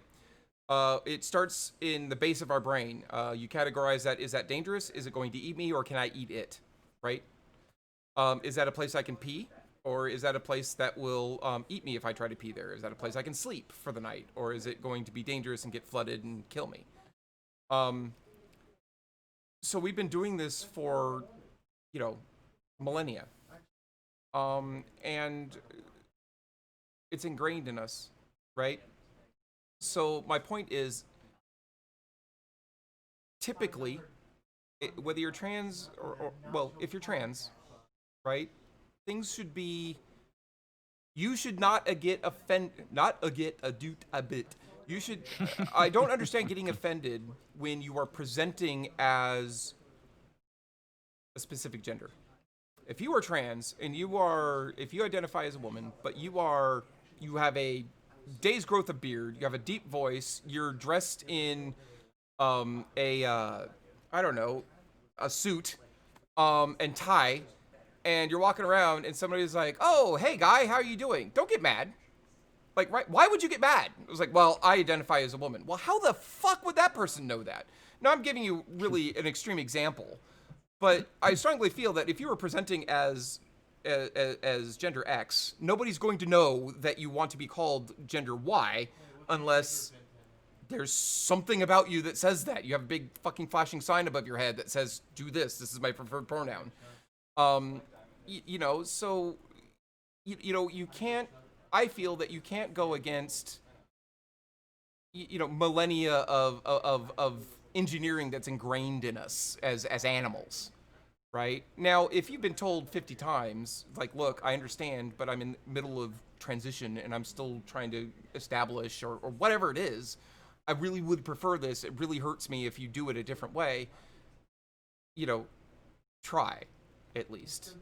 It starts in the base of our brain. You categorize that, is that dangerous? Is it going to eat me, or can I eat it, right? Is that a place I can pee? Or is that a place that will eat me if I try to pee there? Is that a place I can sleep for the night? Or is it going to be dangerous and get flooded and kill me? So we've been doing this for, millennia. And it's ingrained in us, right? So my point is, typically, whether you're trans or well, if you're trans, right? Things should be, you should not get offended, you should, I don't understand getting offended when you are presenting as a specific gender. If you are trans and if you identify as a woman, but you have a day's growth of beard, you have a deep voice, you're dressed in a suit and tie, and you're walking around and somebody's like, oh, hey guy, how are you doing? Don't get mad. Like, right? Why would you get mad? It was like, well, I identify as a woman. Well, how the fuck would that person know that? Now, I'm giving you really an extreme example, But I strongly feel that if you were presenting as gender X, nobody's going to know that you want to be called gender Y unless there's something about you that says that. You have a big fucking flashing sign above your head that says, do this. This is my preferred pronoun. You know, so, you know, you can't, I feel that you can't go against, you know, millennia of engineering that's ingrained in us as animals. Right? Now, if you've been told 50 times, like, look, I understand, but I'm in the middle of transition and I'm still trying to establish or whatever it is, I really would prefer this. It really hurts me if you do it a different way. You know, try, at least.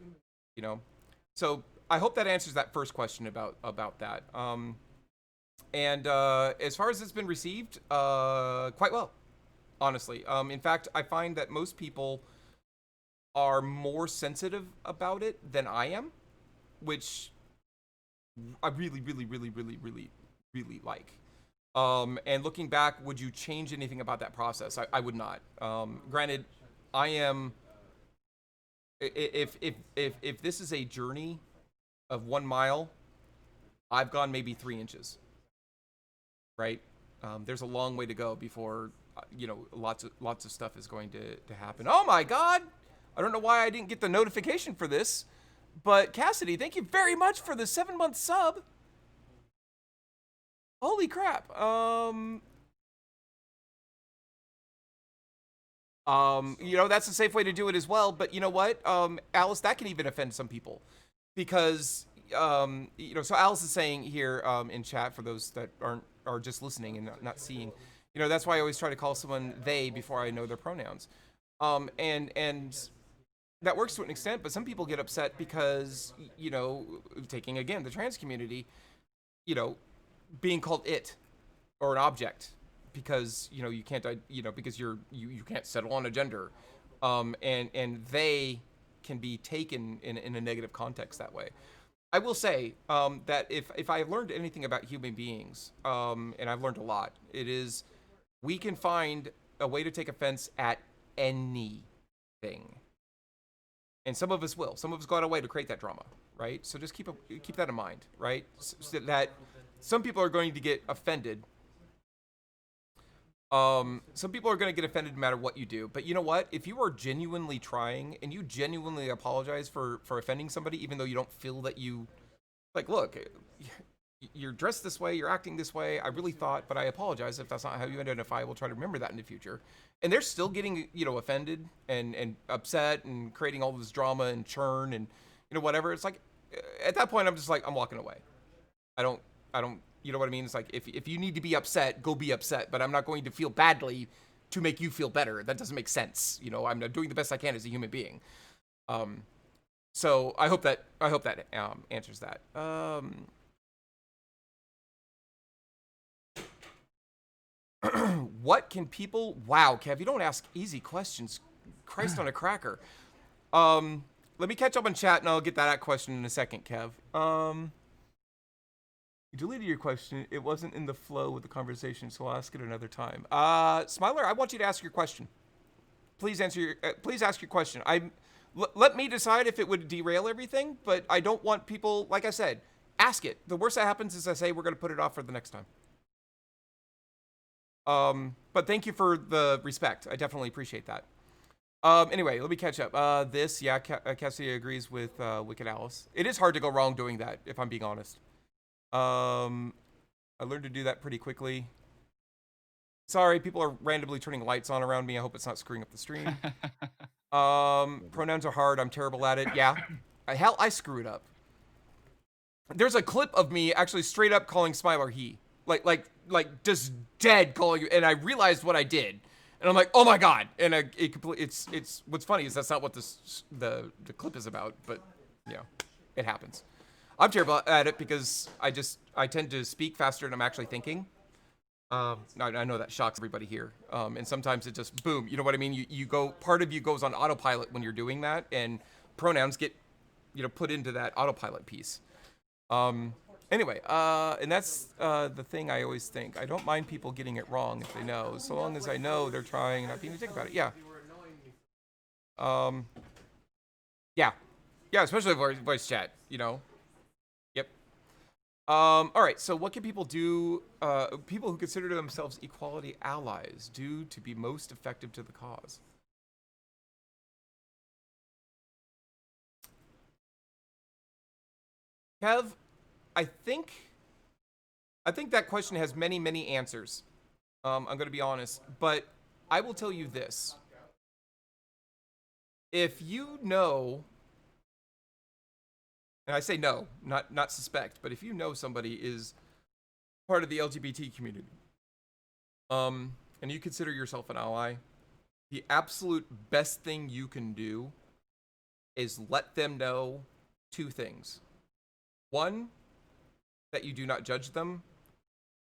You know? So, I hope that answers that first question about that. And as far as it's been received, quite well, honestly. In fact, I find that most people are more sensitive about it than I am, which I really, really, really, really, really, really like. And looking back, would you change anything about that process? I would not. Granted, I am. If this is a journey of 1 mile, I've gone maybe 3 inches. Right? There's a long way to go before you know lots of stuff is going to happen. Oh my God! I don't know why I didn't get the notification for this, but Cassidy, thank you very much for the 7-month sub. Holy crap. You know, that's a safe way to do it as well, but you know what? Alyce, that can even offend some people because, you know, so Alyce is saying here in chat for those that are just listening and not seeing, you know, that's why I always try to call someone they before I know their pronouns. And that works to an extent, but some people get upset because, you know, taking again the trans community, you know, being called it or an object because, you know, you can't, you know, because you can't settle on a gender, and they can be taken in a negative context that way. I will say that if I've learned anything about human beings, and I've learned a lot, it is we can find a way to take offense at anything. And some of us will. Some of us go out of way to create that drama, right? So just keep that in mind, right? So that some people are going to get offended. Some people are going to get offended no matter what you do. But you know what? If you are genuinely trying and you genuinely apologize for offending somebody, even though you don't feel that you, like, look, you're dressed this way, you're acting this way. I really thought, but I apologize if that's not how you identify. We'll try to remember that in the future. And they're still getting, you know, offended and upset and creating all this drama and churn and, you know, whatever. It's like, at that point, I'm just like, I'm walking away. I don't, you know what I mean? It's like, if you need to be upset, go be upset, but I'm not going to feel badly to make you feel better. That doesn't make sense. You know, I'm doing the best I can as a human being. So I hope that answers that. What can people... Wow, Kev, you don't ask easy questions. Christ on a cracker. Let me catch up on chat, and I'll get that question in a second, Kev. You deleted your question. It wasn't in the flow with the conversation, so I'll ask it another time. Smiler, I want you to ask your question. Please ask your question. Let me decide if it would derail everything, but I don't want people... Like I said, ask it. The worst that happens is I say we're going to put it off for the next time. But thank you for the respect. I definitely appreciate that. Anyway, let me catch up. Cassie agrees with Wicked Alyce. It is hard to go wrong doing that, if I'm being honest. I learned to do that pretty quickly. Sorry, people are randomly turning lights on around me. I hope it's not screwing up the stream. Pronouns are hard. I'm terrible at it. Yeah. Hell, I screw it up. There's a clip of me actually straight up calling Smiler he. Like just dead calling you, and I realized what I did, and I'm like, oh my god, and it's what's funny is that's not what the clip is about, but yeah, it happens. I'm terrible at it because I tend to speak faster than I'm actually thinking. I know that shocks everybody here, and sometimes it just boom, you know what I mean? You go, part of you goes on autopilot when you're doing that, and pronouns get, you know, put into that autopilot piece. Anyway, and that's the thing I always think. I don't mind people getting it wrong if they know, so long as I know they're trying and not being a dick about it. Yeah. Yeah, especially voice chat. You know. Yep. All right. So, what can people do? People who consider themselves equality allies do to be most effective to the cause. Kev, I think that question has many, many answers. I'm going to be honest, but I will tell you this: if you know, and I say no, not suspect, but if you know somebody is part of the LGBT community, and you consider yourself an ally, the absolute best thing you can do is let them know two things. One, that you do not judge them,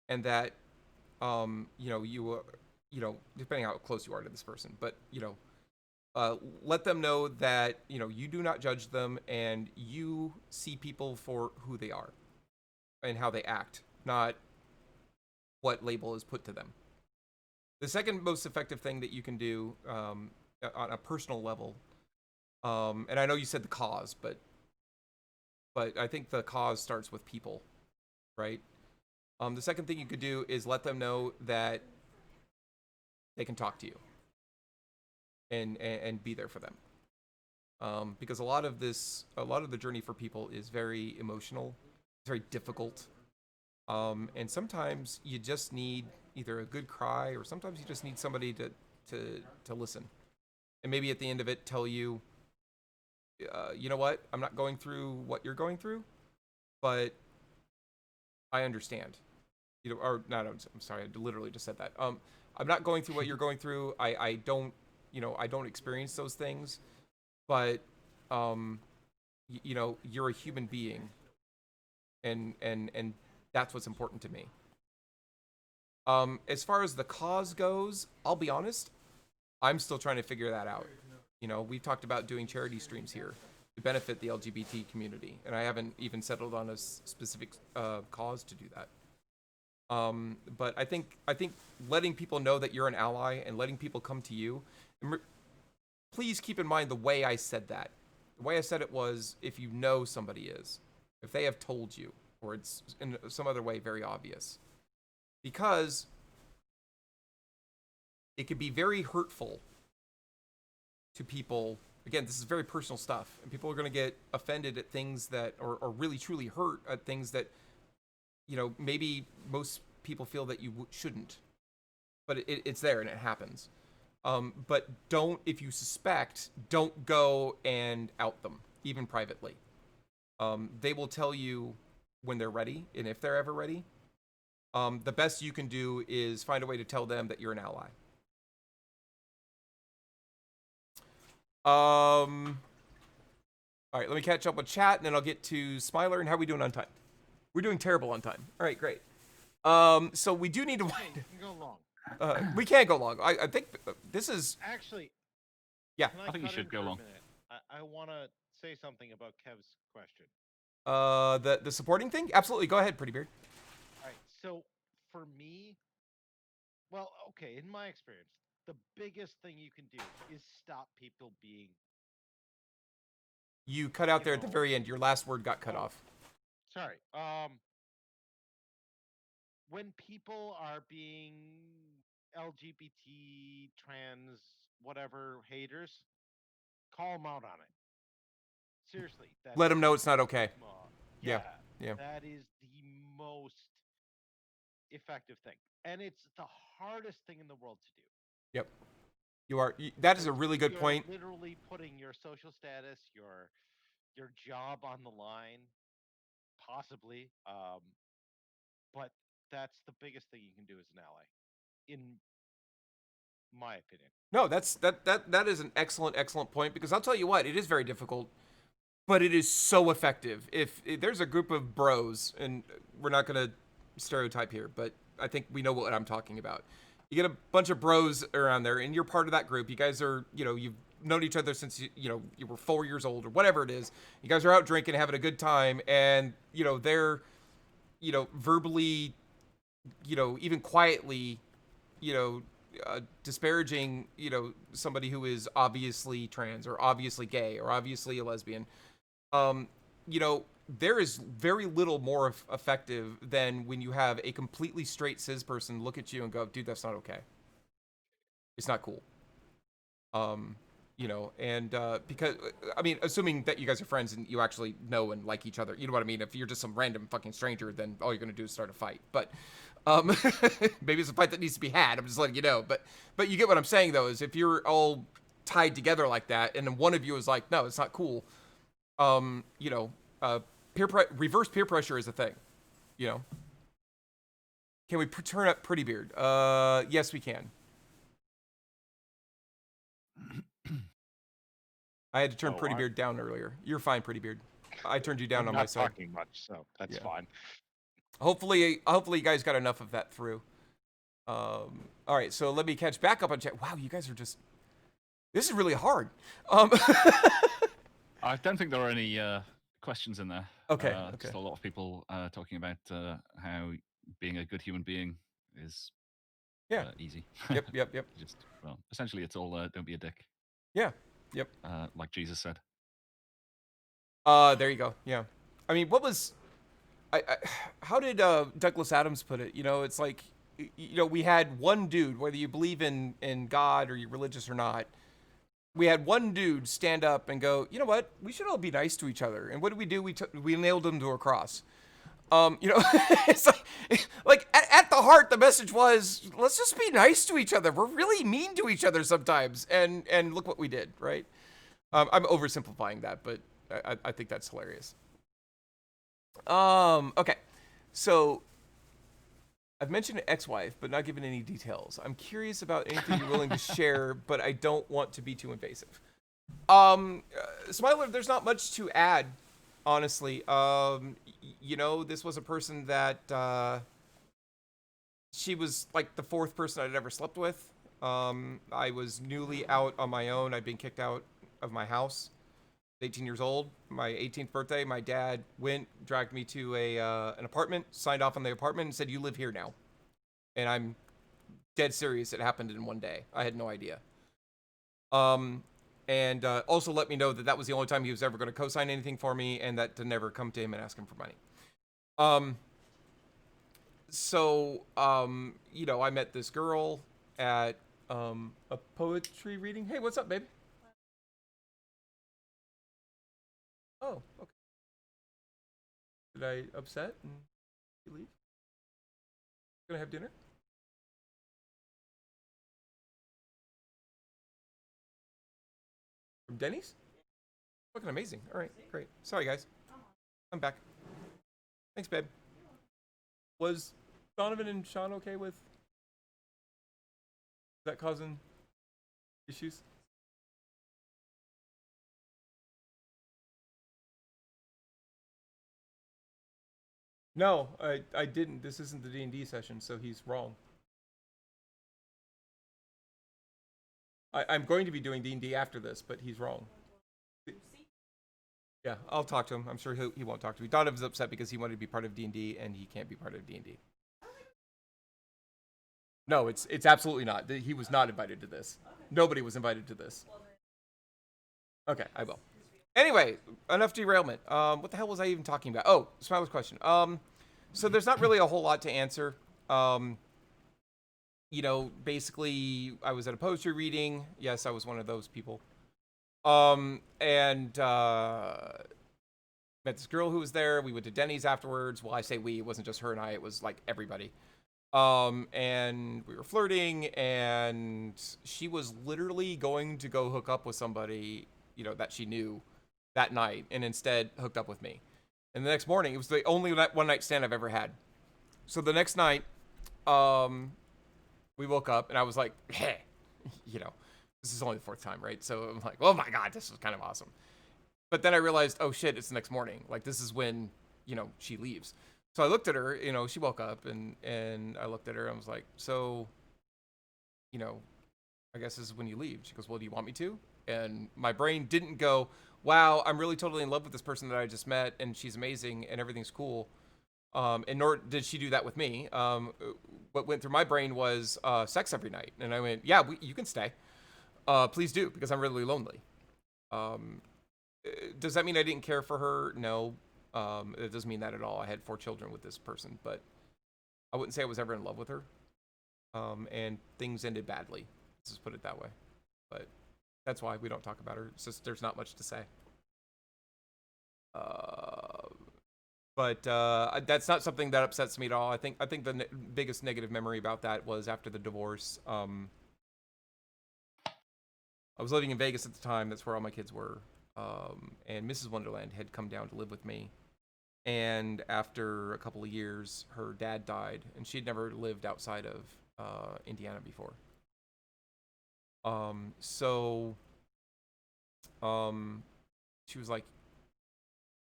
and that, depending how close you are to this person, but, let them know that, you do not judge them and you see people for who they are and how they act, not what label is put to them. The second most effective thing that you can do on a personal level, and I know you said the cause, but I think the cause starts with people, right? The second thing you could do is let them know that they can talk to you and be there for them. Because a lot of the journey for people is very emotional, it's very difficult. And sometimes you just need either a good cry, or sometimes you just need somebody to listen. And maybe at the end of it tell you, you know what, I'm not going through what you're going through, but I understand. Or not, I'm sorry, I literally just said that. I'm not going through what you're going through. I don't experience those things, but you're a human being, and that's what's important to me. As far as the cause goes, I'll be honest, I'm still trying to figure that out. We've talked about doing charity streams here to benefit the LGBT community, and I haven't even settled on a specific cause to do that. But I think letting people know that you're an ally and letting people come to you. Please keep in mind the way I said that. The way I said it was, if you know somebody is, if they have told you, or it's in some other way very obvious, because it could be very hurtful to people. Again, this is very personal stuff, and people are going to get offended at things that, or really truly hurt at things that, maybe most people feel that you shouldn't, but it's there and it happens. But if you suspect, don't go and out them, even privately. They will tell you when they're ready, and if they're ever ready. The best you can do is find a way to tell them that you're an ally. All right, let me catch up with chat, and then I'll get to Smiler. And how are we doing on time? We're doing terrible on time. All right, great. So we do need to wind. We can go long. We can't go long. I think this is Actually. Yeah, I think you should go long. I want to say something about Kev's question. The supporting thing? Absolutely. Go ahead, Pretty Beard. All right. So for me, well, okay, in my experience, the biggest thing you can do is stop people being. You cut out there at the very end. Your last word got cut off. Sorry. When people are being LGBT, trans, whatever haters, call them out on it. Seriously. Let them know it's not okay. Yeah. Yeah. That is the most effective thing. And it's the hardest thing in the world to do. Yep. That is a really good point. You're literally putting your social status, your job on the line, possibly. But that's the biggest thing you can do as an ally, in my opinion. No, that is an excellent point, because I'll tell you what, it is very difficult, but it is so effective. If there's a group of bros, and we're not going to stereotype here, but I think we know what I'm talking about. You get a bunch of bros around there, and you're part of that group. You guys are, you've known each other since you were 4 years old, or whatever it is. You guys are out drinking, having a good time, and they're verbally, even quietly, disparaging, somebody who is obviously trans or obviously gay or obviously a lesbian, there is very little more effective than when you have a completely straight cis person look at you and go, dude, that's not okay. It's not cool. And because, I mean, assuming that you guys are friends and you actually know and like each other, you know what I mean? If you're just some random fucking stranger, then all you're going to do is start a fight. But maybe it's a fight that needs to be had. I'm just letting you know. But you get what I'm saying, though, is if you're all tied together like that, and then one of you is like, no, it's not cool, reverse peer pressure is a thing, Can we turn up Pretty Beard? Yes, we can. I had to turn Pretty Beard down earlier. You're fine, Pretty Beard. I turned you down on my side. I'm not talking much, so that's fine. Hopefully you guys got enough of that through. All right, so let me catch back up on chat. Wow, you guys are just... This is really hard. I don't think there are any questions in there. Okay. Just a lot of people talking about how being a good human being is easy. Yep. Just, well, essentially, it's all don't be a dick. Yeah. Yep. Like Jesus said. There you go. Yeah. I mean, what was... how did Douglas Adams put it? It's like, we had one dude, whether you believe in God or you're religious or not, we had one dude stand up and go, you know what? We should all be nice to each other. And what did we do? We nailed him to a cross. It's like at the heart, the message was, let's just be nice to each other. We're really mean to each other sometimes. And look what we did, right? I'm oversimplifying that, but I think that's hilarious. Okay. So I've mentioned an ex-wife, but not given any details. I'm curious about anything you're willing to share, but I don't want to be too invasive. Smiler, there's not much to add, honestly. This was a person that, she was like the fourth person I'd ever slept with. I was newly out on my own. I'd been kicked out of my house. 18 years old, my 18th birthday, my dad dragged me to an apartment, signed off on the apartment, and said, you live here now. And I'm dead serious. It happened in one day. I had no idea. And also let me know that was the only time he was ever going to co-sign anything for me, and that to never come to him and ask him for money. I met this girl at a poetry reading. Hey, what's up, babe? Oh, okay. Did I upset and you leave? Gonna have dinner? From Denny's? Fucking amazing. All right, great. Sorry, guys. I'm back. Thanks, babe. Was Donovan and Sean okay with that causing issues? No, I didn't. This isn't the D&D session, so he's wrong. I'm going to be doing D&D after this, but he's wrong. Yeah, I'll talk to him. I'm sure he won't talk to me. Donovan's upset because he wanted to be part of D&D, and he can't be part of D&D. No, it's absolutely not. He was not invited to this. Nobody was invited to this. Okay, I will. Anyway, enough derailment. What the hell was I even talking about? Oh, Smiler's question. So there's not really a whole lot to answer. Basically, I was at a poetry reading. Yes, I was one of those people. And met this girl who was there. We went to Denny's afterwards. Well, I say we. It wasn't just her and I. It was like everybody. And we were flirting, and she was literally going to go hook up with somebody, that she knew that night, and instead hooked up with me. And the next morning, it was the only one night stand I've ever had. So the next night, we woke up, and I was like, hey, this is only the fourth time, right? So I'm like, oh my God, this is kind of awesome. But then I realized, oh shit, it's the next morning. Like, this is when, she leaves. So I looked at her, she woke up, and I looked at her and was like, so, I guess this is when you leave. She goes, well, do you want me to? And my brain didn't go, wow, I'm really totally in love with this person that I just met, and she's amazing, and everything's cool. And nor did she do that with me. What went through my brain was sex every night. And I went, yeah, you can stay. Please do, because I'm really lonely. Does that mean I didn't care for her? No. It doesn't mean that at all. I had 4 children with this person, but I wouldn't say I was ever in love with her. And things ended badly. Let's just put it that way. But that's why we don't talk about her. It's just there's not much to say. But that's not something that upsets me at all. I think the biggest negative memory about that was after the divorce. I was living in Vegas at the time. That's where all my kids were. And Mrs. Wonderland had come down to live with me. And after a couple of years, her dad died, and she'd never lived outside of Indiana before. So she was like,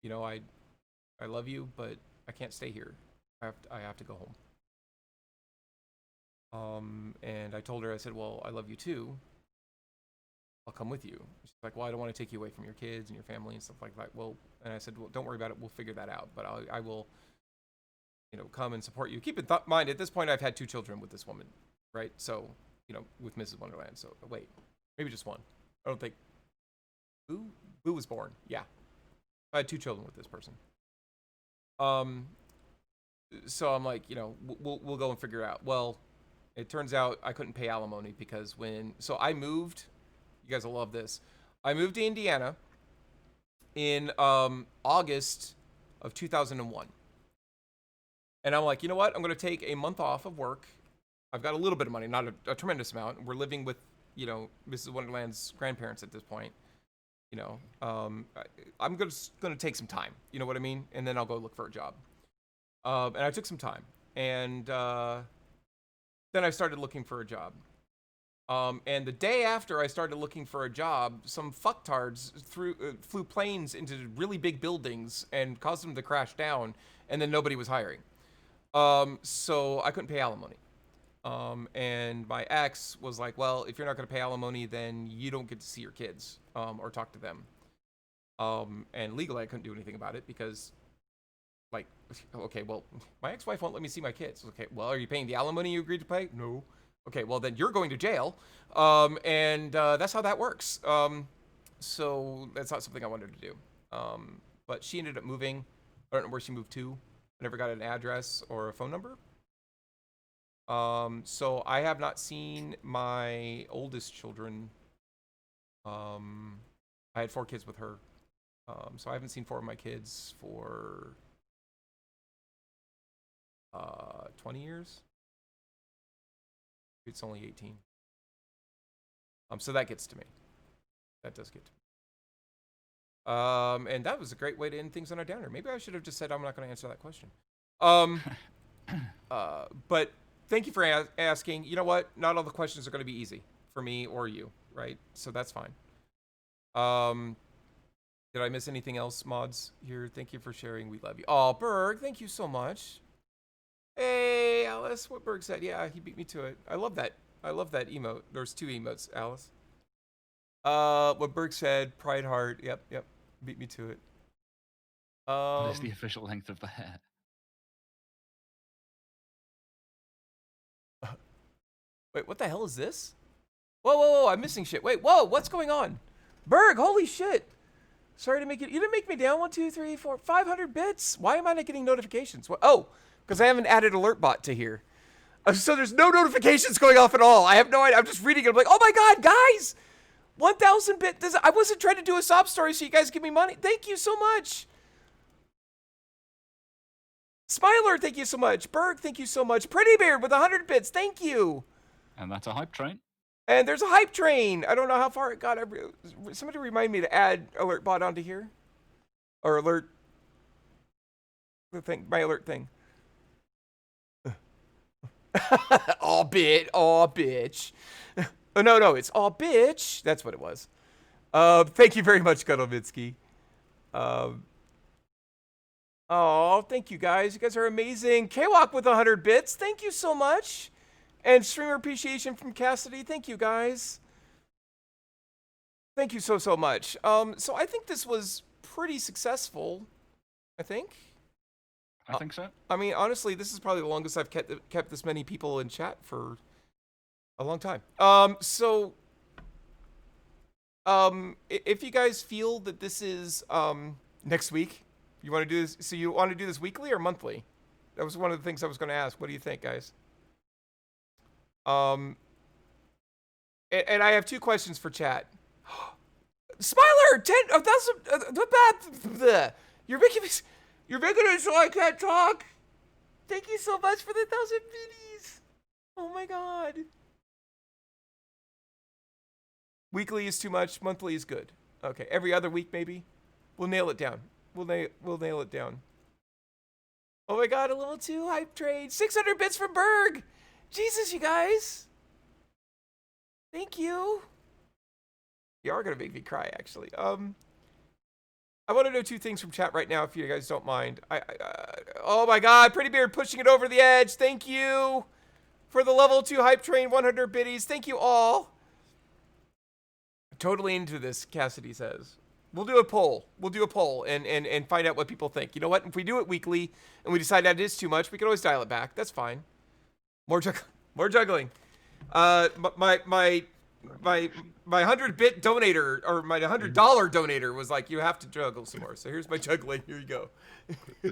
you know, I love you, but I can't stay here. I have to go home. And I told her, I said, well, I love you too. I'll come with you. She's like, well, I don't want to take you away from your kids and your family and stuff like that. Well, and I said, well, don't worry about it. We'll figure that out. But I will, you know, come and support you. Keep in mind, at this point, I've had 2 children with this woman, right? So, you know, with Mrs. Wonderland. So, wait, maybe just 1. I don't think. Boo was born. Yeah. I had 2 children with this person. So I'm like, you know, we'll go and figure it out. Well, it turns out I couldn't pay alimony because so I moved. You guys will love this. I moved to Indiana in August of 2001. And I'm like, you know what? I'm going to take a month off of work. I've got a little bit of money, not a tremendous amount. We're living with, you know, Mrs. Wonderland's grandparents at this point. You know, I'm going to take some time. You know what I mean? And then I'll go look for a job. And I took some time. And then I started looking for a job. And the day after I started looking for a job, some fucktards flew planes into really big buildings and caused them to crash down, and then nobody was hiring. So I couldn't pay alimony. And my ex was like, well, if you're not going to pay alimony, then you don't get to see your kids or talk to them. And legally, I couldn't do anything about it because, like, okay, well, my ex-wife won't let me see my kids. Okay, well, are you paying the alimony you agreed to pay? No. Okay, well, then you're going to jail. And that's how that works. So that's not something I wanted to do. But she ended up moving. I don't know where she moved to. I never got an address or a phone number. So I have not seen my oldest children. I had 4 kids with her. So I haven't seen 4 of my kids for 20 years. It's only 18. So that gets to me. That does get to me. And that was a great way to end things on a downer. Maybe I should have just said I'm not going to answer that question. But thank you for asking. You know what? Not all the questions are going to be easy for me or you, right? So that's fine. Did I miss anything else, mods? Here, thank you for sharing. We love you. Oh, Berg, thank you so much. Hey, Alice, what Berg said. Yeah, he beat me to it. I love that. I love that emote. There's 2 emotes, Alice. What Berg said, Pride Heart. Yep. Beat me to it. What is the official length of the hair? Wait, what the hell is this? Whoa, I'm missing shit. Wait, whoa, what's going on? Berg, holy shit. Sorry to make it. You didn't make me down. 1, 2, 3, 4, 500 bits. Why am I not getting notifications? What? Oh, because I haven't added AlertBot to here. So there's no notifications going off at all. I have no idea. I'm just reading it. I'm like, oh my God, guys. 1,000 bit. I wasn't trying to do a sob story so you guys give me money. Thank you so much. Smiler, thank you so much. Berg, thank you so much. Pretty Beard with 100 bits. Thank you. And that's a hype train. And there's a hype train. I don't know how far it got. Somebody remind me to add AlertBot onto here. Or alert. The thing. My alert thing. Aw, bitch. Oh, no, it's aw, bitch. That's what it was. Thank you very much, Guttlemitsky. Oh, thank you guys. You guys are amazing. Kwok with 100 bits. Thank you so much. And streamer appreciation from Cassidy. Thank you guys. Thank you so much. So I think this was pretty successful. I think. I think so. I mean, honestly, this is probably the longest I've kept this many people in chat for a long time. If you guys feel that this is next week, you want to do this. So you want to do this weekly or monthly? That was one of the things I was going to ask. What do you think, guys? And I have 2 questions for chat. Smiler, 10,000. You're making it so I can't talk. Thank you so much for the 1,000 biddies. Oh my god. Weekly is too much. Monthly is good. Okay, every other week maybe. We'll nail it down. We'll nail it down. Oh my god, a level 2 hype trade. 600 bits from Berg. Jesus, you guys. Thank you. You are gonna make me cry, actually. I want to know 2 things from chat right now, if you guys don't mind. Oh my god, Pretty Beard pushing it over the edge. Thank you for the level 2 hype train 100 biddies. Thank you all. Totally into this, Cassidy says. We'll do a poll. We'll do a poll and find out what people think. You know what? If we do it weekly and we decide that it is too much, we can always dial it back. That's fine. More juggling. My 100-bit donator, or my $100 donator was like, you have to juggle some more. So here's my juggling. Here you go. Hey,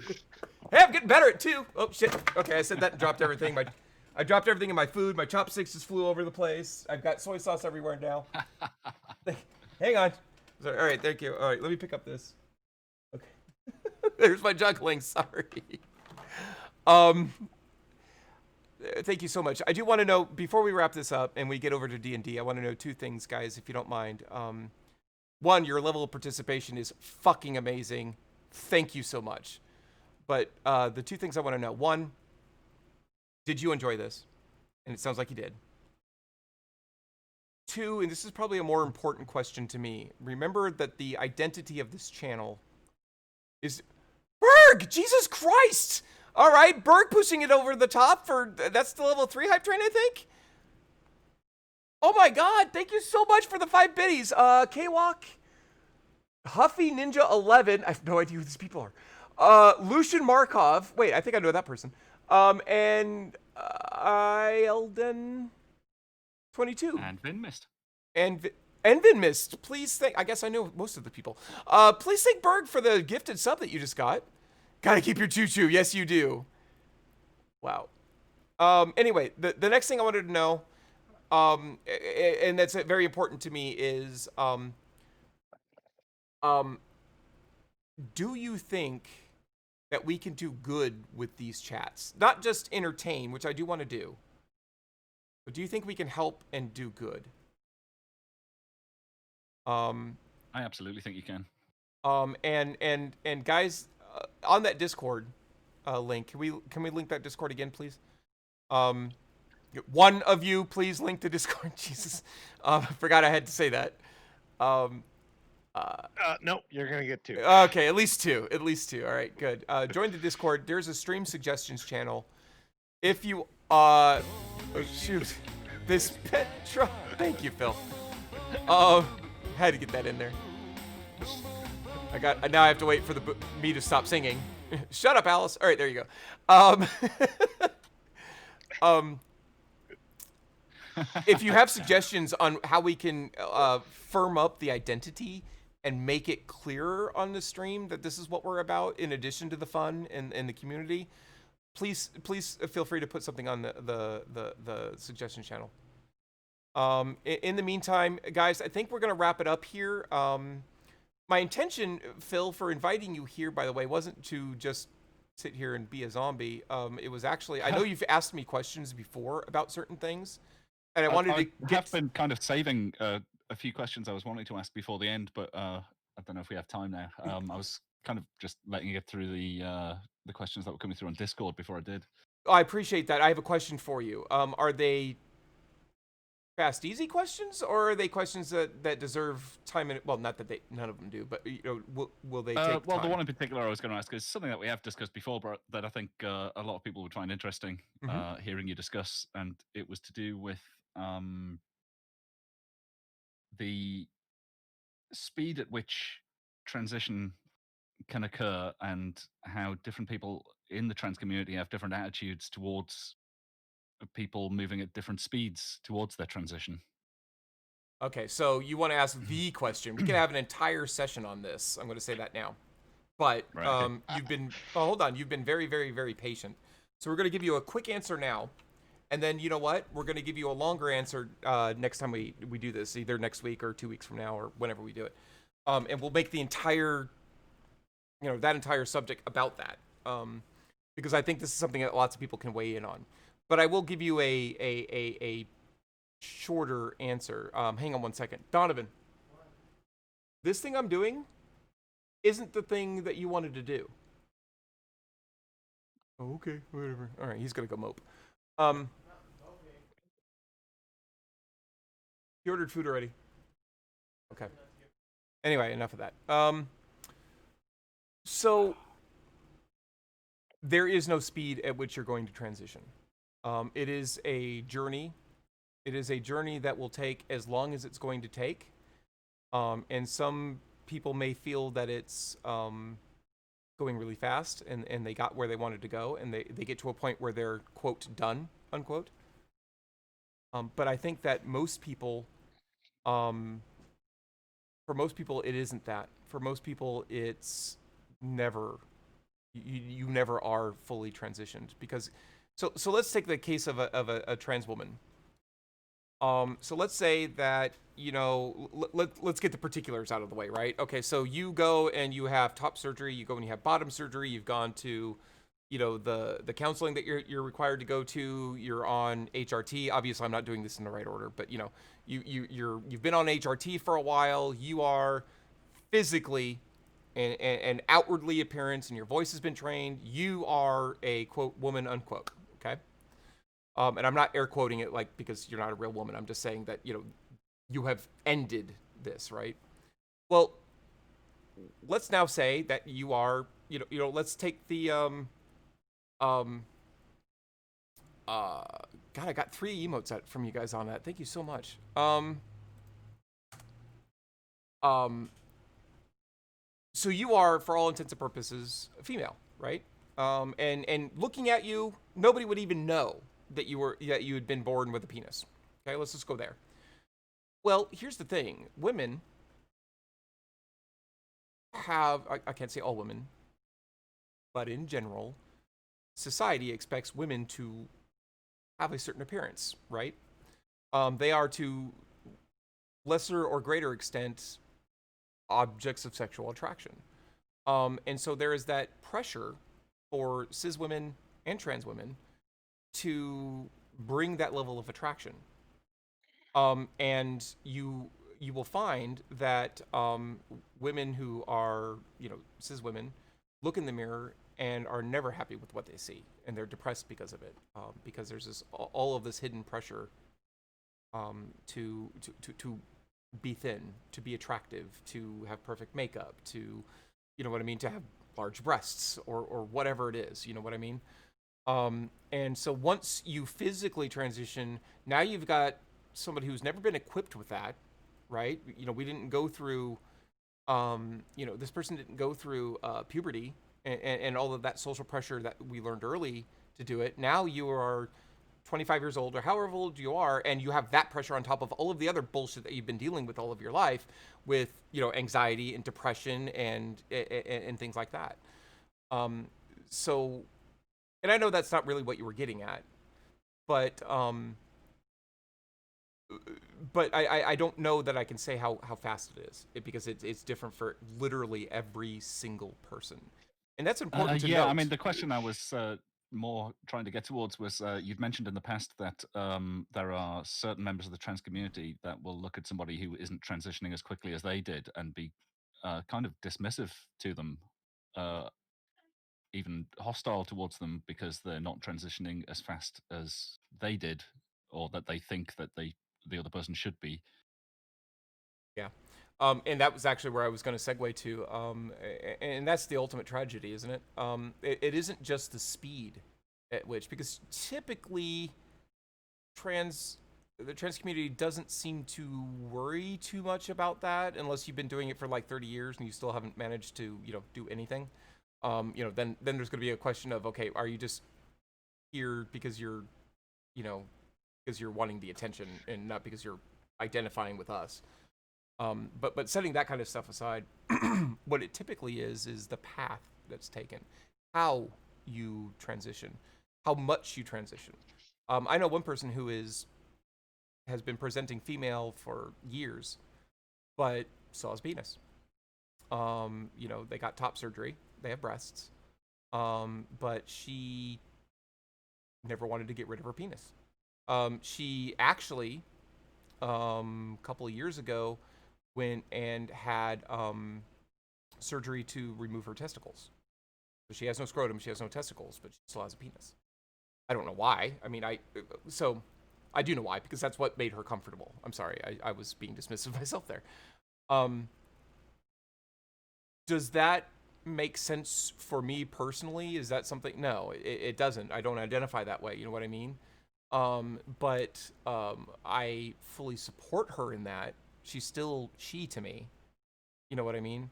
I'm getting better at 2. Oh, shit. Okay, I said that and dropped everything. I dropped everything in my food. My chopsticks just flew over the place. I've got soy sauce everywhere now. Hang on. Sorry. All right, thank you. All right, let me pick up this. Okay. There's my juggling. Sorry. Thank you so much. I do want to know, before we wrap this up and we get over to D&D, I want to know 2 things, guys, if you don't mind. 1, your level of participation is fucking amazing. Thank you so much. But the 2 things I want to know. 1, did you enjoy this? And it sounds like you did. 2, and this is probably a more important question to me. Remember that the identity of this channel is Berg! Jesus Christ! All right, Berg pushing it over the top for, that's the level 3 hype train, I think? Oh my god, thank you so much for the 5 biddies. K-Walk, Huffy Ninja 11, I have no idea who these people are. Lucian Markov, wait, I think I know that person. And Elden 22. And Vin missed. And Vin missed. Please thank, I guess I know most of the people. Please thank Berg for the gifted sub that you just got. Gotta keep your choo-choo. Yes, you do. Wow. Anyway, the next thing I wanted to know, and that's very important to me, is do you think that we can do good with these chats? Not just entertain, which I do want to do, but do you think we can help and do good? I absolutely think you can. And guys, on that Discord link, can we link that Discord again, please? One of you, please link the Discord. Jesus, I forgot I had to say that. Nope, you're gonna get 2. Okay, at least 2. At least 2. All right, good. Join the Discord. There's a stream suggestions channel. If you oh shoot, this Petra. Thank you, Phil. Had to get that in there. Now I have to wait for me to stop singing. Shut up, Alice. All right, there you go. If you have suggestions on how we can firm up the identity and make it clearer on the stream that this is what we're about, in addition to the fun and the community, please feel free to put something on the suggestion channel. In the meantime, guys, I think we're gonna wrap it up here. My intention, Phil, for inviting you here, by the way, wasn't to just sit here and be a zombie. It was actually, I know you've asked me questions before about certain things, and I wanted to get... have been kind of saving a few questions I was wanting to ask before the end, but I don't know if we have time now. I was kind of just letting you get through the questions that were coming through on Discord before I did. I appreciate that. I have a question for you. Are they fast, easy questions, or are they questions that deserve time? Well, not that none of them do, but you know, will they take well, time? the one in particular I was going to ask is something that we have discussed before, but that I think a lot of people would find interesting hearing you discuss, and it was to do with the speed at which transition can occur and how different people in the trans community have different attitudes towards people moving at different speeds towards their transition. Okay, so you want to ask the question. We can have an entire session on this. I'm going to say that now. But Right, okay. you've been, oh, hold on, you've been very, very, very patient. So we're going to give you a quick answer now. And then, you know what? We're going to give you a longer answer next time we do this, either next week or 2 weeks from now or whenever we do it. And we'll make the entire, that entire subject about that. Because I think this is something that lots of people can weigh in on. But I will give you a shorter answer. Hang on one second. Donovan, this thing I'm doing isn't the thing that you wanted to do. Oh, okay, whatever. All right, he's going to go mope. You ordered food already. Okay. Anyway, enough of that. So there is no speed at which you're going to transition. It is a journey. It is a journey that will take as long as it's going to take. And some people may feel that it's going really fast and they got where they wanted to go and they get to a point where they're, quote, done, unquote. But I think that most people, for most people, it isn't that. For most people, it's never, you never are fully transitioned because, so let's take the case of a trans woman. So let's say that, let's get the particulars out of the way, right? Okay, so you go and you have top surgery, you go and you have bottom surgery, you've gone to, the counseling that you're required to go to, you're on HRT. Obviously, I'm not doing this in the right order, but you've been on HRT for a while, you are physically and outwardly appearance, and your voice has been trained, you are a, quote, woman, unquote, okay? And I'm not air quoting it like because you're not a real woman. I'm just saying that, you have ended this, right? Well, let's now say that you are, let's take the, God, I got 3 emotes out from you guys on that. Thank you so much. So you are, for all intents and purposes, a female, right? And looking at you, nobody would even know that you had been born with a penis. Okay, let's just go there. Well, here's the thing. Women have, I can't say all women, but in general, society expects women to have a certain appearance, right? They are to lesser or greater extent objects of sexual attraction. And so there is that pressure for cis women and trans women to bring that level of attraction. And you will find that women who are, cis women look in the mirror and are never happy with what they see, and they're depressed because of it, because there's all of this hidden pressure to be thin, to be attractive, to have perfect makeup, to, to have large breasts or whatever it is, you know what I mean? And so once you physically transition, now you've got somebody who's never been equipped with that, right? We didn't go through, this person didn't go through puberty and all of that social pressure that we learned early to do it. Now you are 25 years old or however old you are, and you have that pressure on top of all of the other bullshit that you've been dealing with all of your life with, anxiety and depression and things like that. So, and I know that's not really what you were getting at, but I don't know that I can say how fast it is because it's different for literally every single person. And that's important to note. I mean, the question I was more trying to get towards was you've mentioned in the past that there are certain members of the trans community that will look at somebody who isn't transitioning as quickly as they did and be kind of dismissive to them, even hostile towards them because they're not transitioning as fast as they did, or that they think that the other person should be. Yeah. And that was actually where I was going to segue to. And that's the ultimate tragedy, isn't it? It isn't just the speed at which, because typically the trans community doesn't seem to worry too much about that unless you've been doing it for like 30 years and you still haven't managed to, do anything. you know, then there's going to be a question of, okay, are you just here because you're, you know, because you're wanting the attention and not because you're identifying with us. But setting that kind of stuff aside, what it typically is the path that's taken, how you transition, how much you transition. I know one person who has been presenting female for years, but saw his penis. You know, they got top surgery, they have breasts, but she never wanted to get rid of her penis. She actually, a couple of years ago, went and had surgery to remove her testicles. So she has no scrotum, she has no testicles, but she still has a penis. I don't know why. I mean, I do know why, because that's what made her comfortable. I'm sorry, I was being dismissive of myself there. Does that make sense for me personally? Is that something? No, it doesn't. I don't identify that way. You know what I mean? But I fully support her in that. She's still she to me. You know what I mean?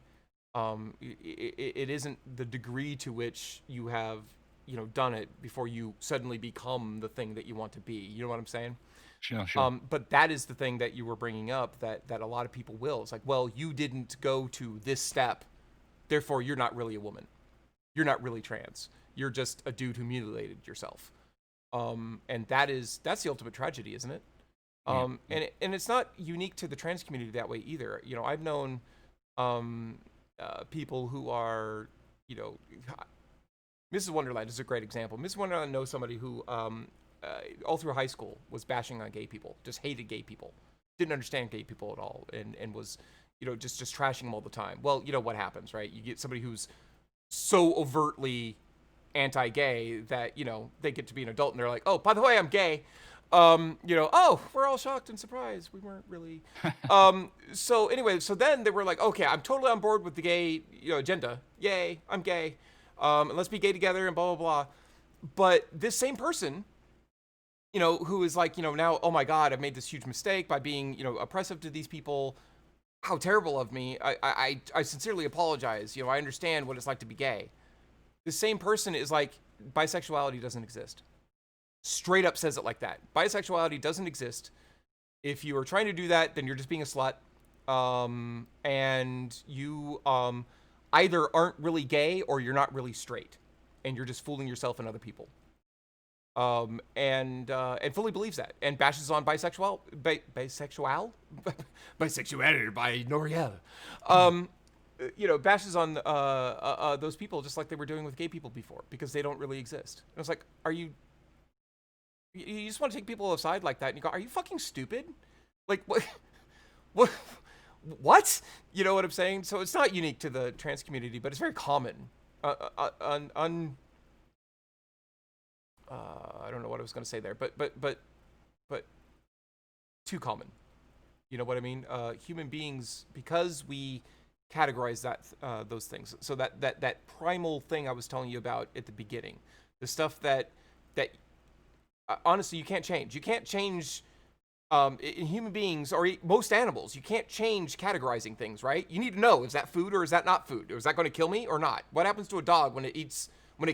It isn't the degree to which you have, you know, done it before you suddenly become the thing that you want to be. You know what I'm saying? Sure. But that is the thing that you were bringing up, that a lot of people will. It's like, well, you didn't go to this step, therefore you're not really a woman. You're not really trans. You're just a dude who mutilated yourself. And that's the ultimate tragedy, isn't it? And it's not unique to the trans community that way either. You know, I've known people who are, you know, Mrs. Wonderland is a great example. Mrs. Wonderland knows somebody who, all through high school, was bashing on gay people, just hated gay people, didn't understand gay people at all, and was, you know, just trashing them all the time. Well, you know what happens, right? You get somebody who's so overtly anti-gay that, you know, they get to be an adult and they're like, oh, by the way, I'm gay. You know, oh, we're all shocked and surprised. We weren't really. So anyway, so then they were like, okay, I'm totally on board with the gay, you know, agenda. Yay, I'm gay. And let's be gay together and blah, blah, blah. But this same person, you know, who is like, you know, now, oh my God, I've made this huge mistake by being, you know, oppressive to these people. How terrible of me. I sincerely apologize. You know, I understand what it's like to be gay. The same person is like, bisexuality doesn't exist. Straight up says it like that. Bisexuality doesn't exist. If you are trying to do that, then you're just being a slut. And you either aren't really gay or you're not really straight. And you're just fooling yourself and other people. And fully believes that. And bashes on bisexuality by Noriel. You know, bashes on those people just like they were doing with gay people before, because they don't really exist. And it's like, are you just want to take people aside like that and you go, are you fucking stupid? Like, what? You know what I'm saying? So it's not unique to the trans community, but it's very common. I don't know what I was going to say there, but too common. You know what I mean? Human beings, because we categorize that those things. So that primal thing I was telling you about at the beginning, the stuff that honestly you can't change. You can't change in human beings or most animals. You can't change categorizing things, right? You need to know, is that food or is that not food? Or is that going to kill me or not? What happens to a dog when it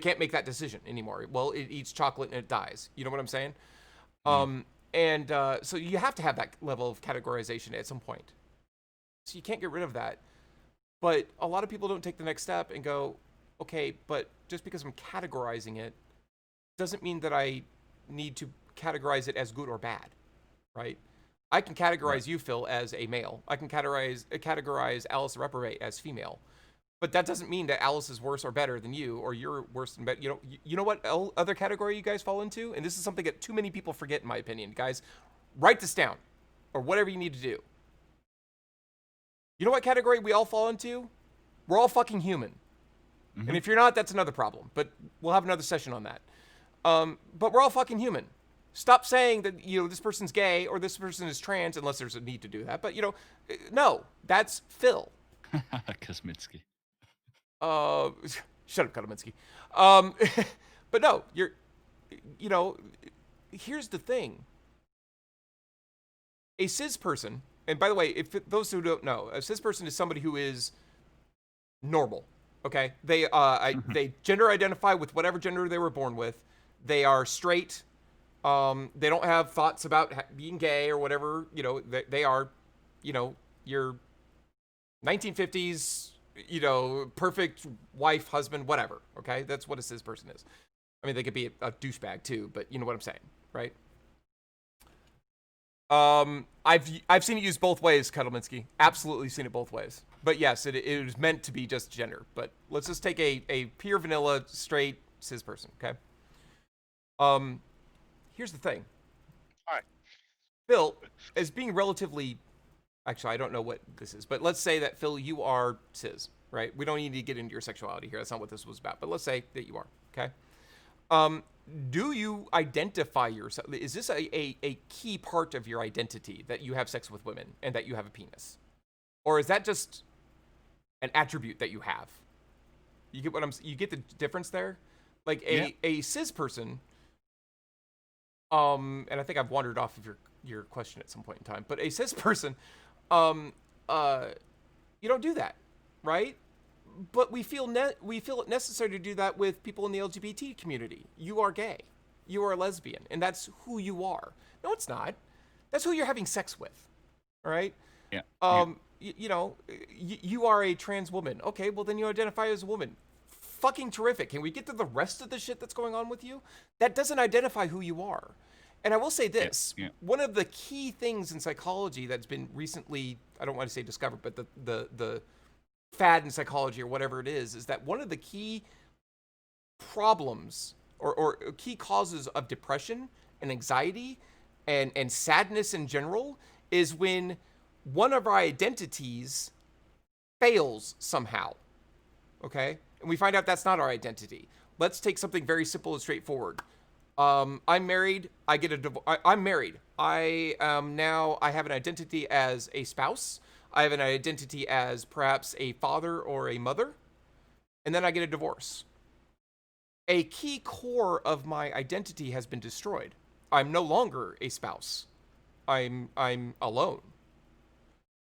can't make that decision anymore? Well, it eats chocolate and it dies. You know what I'm saying? So you have to have that level of categorization at some point. So you can't get rid of that. But a lot of people don't take the next step and go, okay, but just because I'm categorizing it doesn't mean that I need to categorize it as good or bad, right? I can categorize you, Phil, as a male. I can categorize Alyce the Reprobate as female. But that doesn't mean that Alyce is worse or better than you, or you're worse than better. You know what other category you guys fall into? And this is something that too many people forget, in my opinion. Guys, write this down, or whatever you need to do. You know what category we all fall into? We're all fucking human. Mm-hmm. And if you're not, that's another problem. But we'll have another session on that. But we're all fucking human. Stop saying that, you know, this person's gay or this person is trans, unless there's a need to do that. But, you know, no, that's Phil. Kosminski. Shut up, Kosminski. But no, you know, here's the thing. A cis person, and by the way, if those who don't know, a cis person is somebody who is normal. Okay, they gender identify with whatever gender they were born with. They are straight. They don't have thoughts about being gay or whatever. You know, they are, you know, your 1950s, you know, perfect wife, husband, whatever. Okay, that's what a cis person is. I mean, they could be a douchebag too, but you know what I'm saying, right? I've seen it used both ways, Kettleminski. Absolutely seen it both ways. But yes, it is meant to be just gender. But let's just take a pure vanilla straight cis person, okay? Here's the thing. All right. Phil, as being relatively, actually, I don't know what this is, but let's say that Phil, you are cis, right? We don't need to get into your sexuality here. That's not what this was about. But let's say that you are, okay? Do you identify yourself? Is this a key part of your identity that you have sex with women and that you have a penis? Or is that just an attribute that you have? You get what you get the difference there? Like a cis person, and I think I've wandered off of your question at some point in time, but a cis person, you don't do that, right? But we feel it necessary to do that with people in the LGBT community. You are gay, you are a lesbian, and that's who you are. No, it's not. That's who you're having sex with. All right. Yeah. You know, you are a trans woman. Okay, well then you identify as a woman. Fucking terrific. Can we get to the rest of the shit that's going on with you? That doesn't identify who you are. And I will say this: one of the key things in psychology that's been recently, I don't want to say discovered, but the fad in psychology or whatever it is that one of the key problems or key causes of depression and anxiety and sadness in general is when one of our identities fails somehow. Okay? And we find out that's not our identity. Let's take something very simple and straightforward. I'm married. I'm married. I have an identity as a spouse. I have an identity as perhaps a father or a mother, and then I get a divorce. A key core of my identity has been destroyed. I'm no longer a spouse. I'm alone.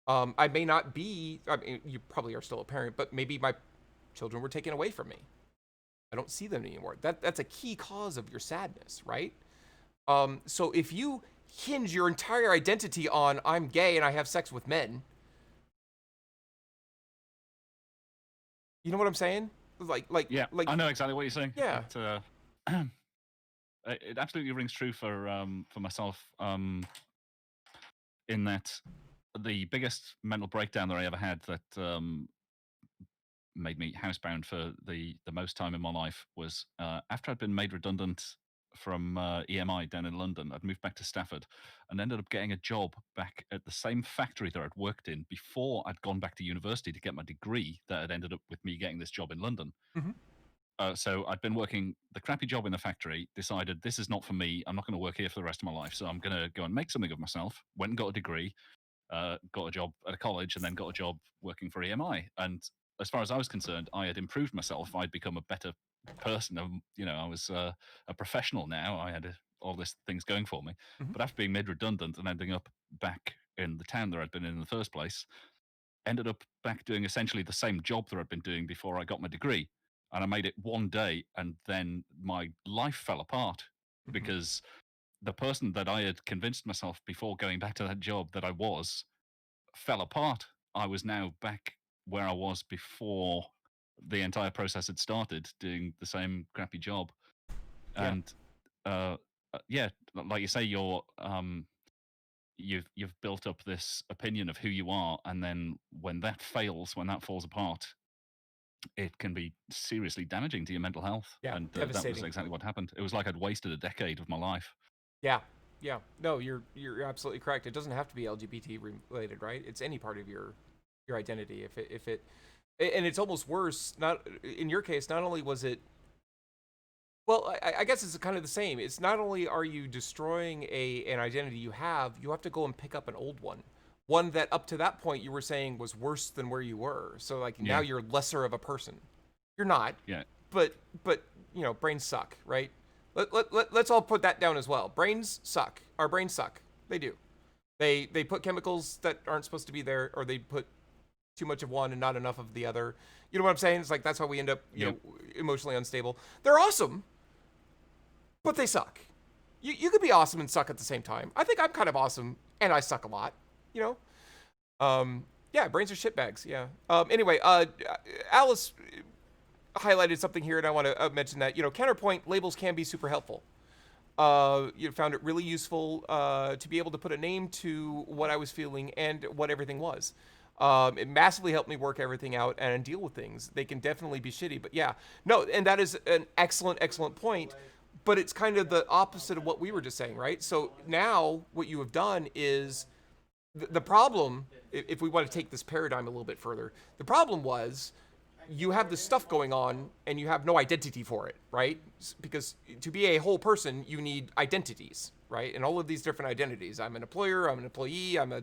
I may not be, I mean, you probably are still a parent, but maybe my children were taken away from me. I don't see them anymore. That's a key cause of your sadness, right? So if you hinge your entire identity on I'm gay and I have sex with men, you know what I'm saying? Yeah, I know exactly what you're saying. Yeah. It absolutely rings true for myself. In that, the biggest mental breakdown that I ever had that made me housebound for the most time in my life was after I'd been made redundant from EMI down in London. I'd moved back to Stafford and ended up getting a job back at the same factory that I'd worked in before I'd gone back to university to get my degree that had ended up with me getting this job in London. Mm-hmm. So I'd been working the crappy job in the factory, decided this is not for me. I'm not going to work here for the rest of my life. So I'm going to go and make something of myself. Went and got a degree, got a job at a college, and then got a job working for EMI. And as far as I was concerned, I had improved myself. I'd become a better person. You know, I was a professional now. I had all these things going for me. Mm-hmm. But after being made redundant and ending up back in the town that I'd been in the first place, ended up back doing essentially the same job that I'd been doing before I got my degree. And I made it one day, and then my life fell apart Mm-hmm. because the person that I had convinced myself before going back to that job that I was fell apart. I was now back where I was before the entire process had started, doing the same crappy job. Yeah. And yeah, like you say, you've built up this opinion of who you are, and then when that fails, when that falls apart, it can be seriously damaging to your mental health. Yeah, And that was devastating. exactly what happened. It was like I'd wasted a decade of my life. Yeah. No, you're absolutely correct. It doesn't have to be LGBT related, right? It's any part of your identity. If it, and it's almost worse. Not in your case. Not only was it. Well, I guess it's kind of the same. It's not only are you destroying an identity you have to go and pick up an old one that up to that point you were saying was worse than where you were. So like now you're lesser of a person. You're not. Yeah. But you know, brains suck, right? Let's all put that down as well. Brains suck. Our brains suck. They do. They put chemicals that aren't supposed to be there, or they put too much of one and not enough of the other. You know what I'm saying? It's like that's how we end up, you know, emotionally unstable. They're awesome, but they suck. You could be awesome and suck at the same time. I think I'm kind of awesome and I suck a lot. You know, yeah, brains are shitbags. Yeah. Anyway, Alyce highlighted something here, and I want to mention that, you know, counterpoint labels can be super helpful. You found it really useful to be able to put a name to what I was feeling and what everything was. It massively helped me work everything out and deal with things. They can definitely be shitty, but yeah, no, and that is an excellent point. But it's kind of the opposite of what we were just saying, right? So now what you have done is the problem, if we want to take this paradigm a little bit further, the problem was you have this stuff going on and you have no identity for it, right? Because to be a whole person, you need identities, right? And all of these different identities. I'm an employer, I'm an employee, I'm a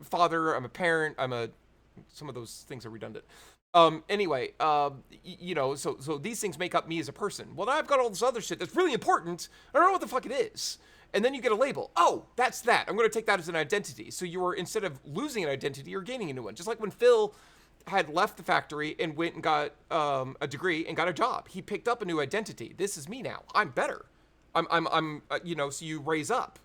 father, I'm a parent, some of those things are redundant. Anyway, you know, so these things make up me as a person. Well, now I've got all this other shit that's really important. I don't know what the fuck it is. And then you get a label. Oh, that's that. I'm going to take that as an identity. So you were, instead of losing an identity, you're gaining a new one. Just like when Phil had left the factory and went and got a degree and got a job. He picked up a new identity. This is me now. I'm better. I'm you know, so you raise up.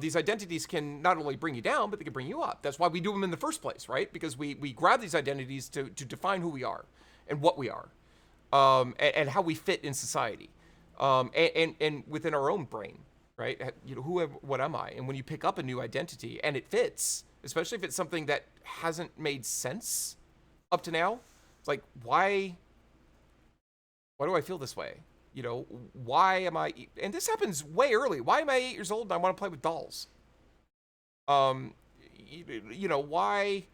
These identities can not only bring you down, but they can bring you up. That's why we do them in the first place, right? Because we grab these identities to define who we are and what we are, and how we fit in society, and within our own brain, right? You know, what am I? And when you pick up a new identity and it fits, especially if it's something that hasn't made sense up to now, it's like, why do I feel this way? You know, why am I, and this happens way early. Why am I 8 years old and I want to play with dolls? You know, why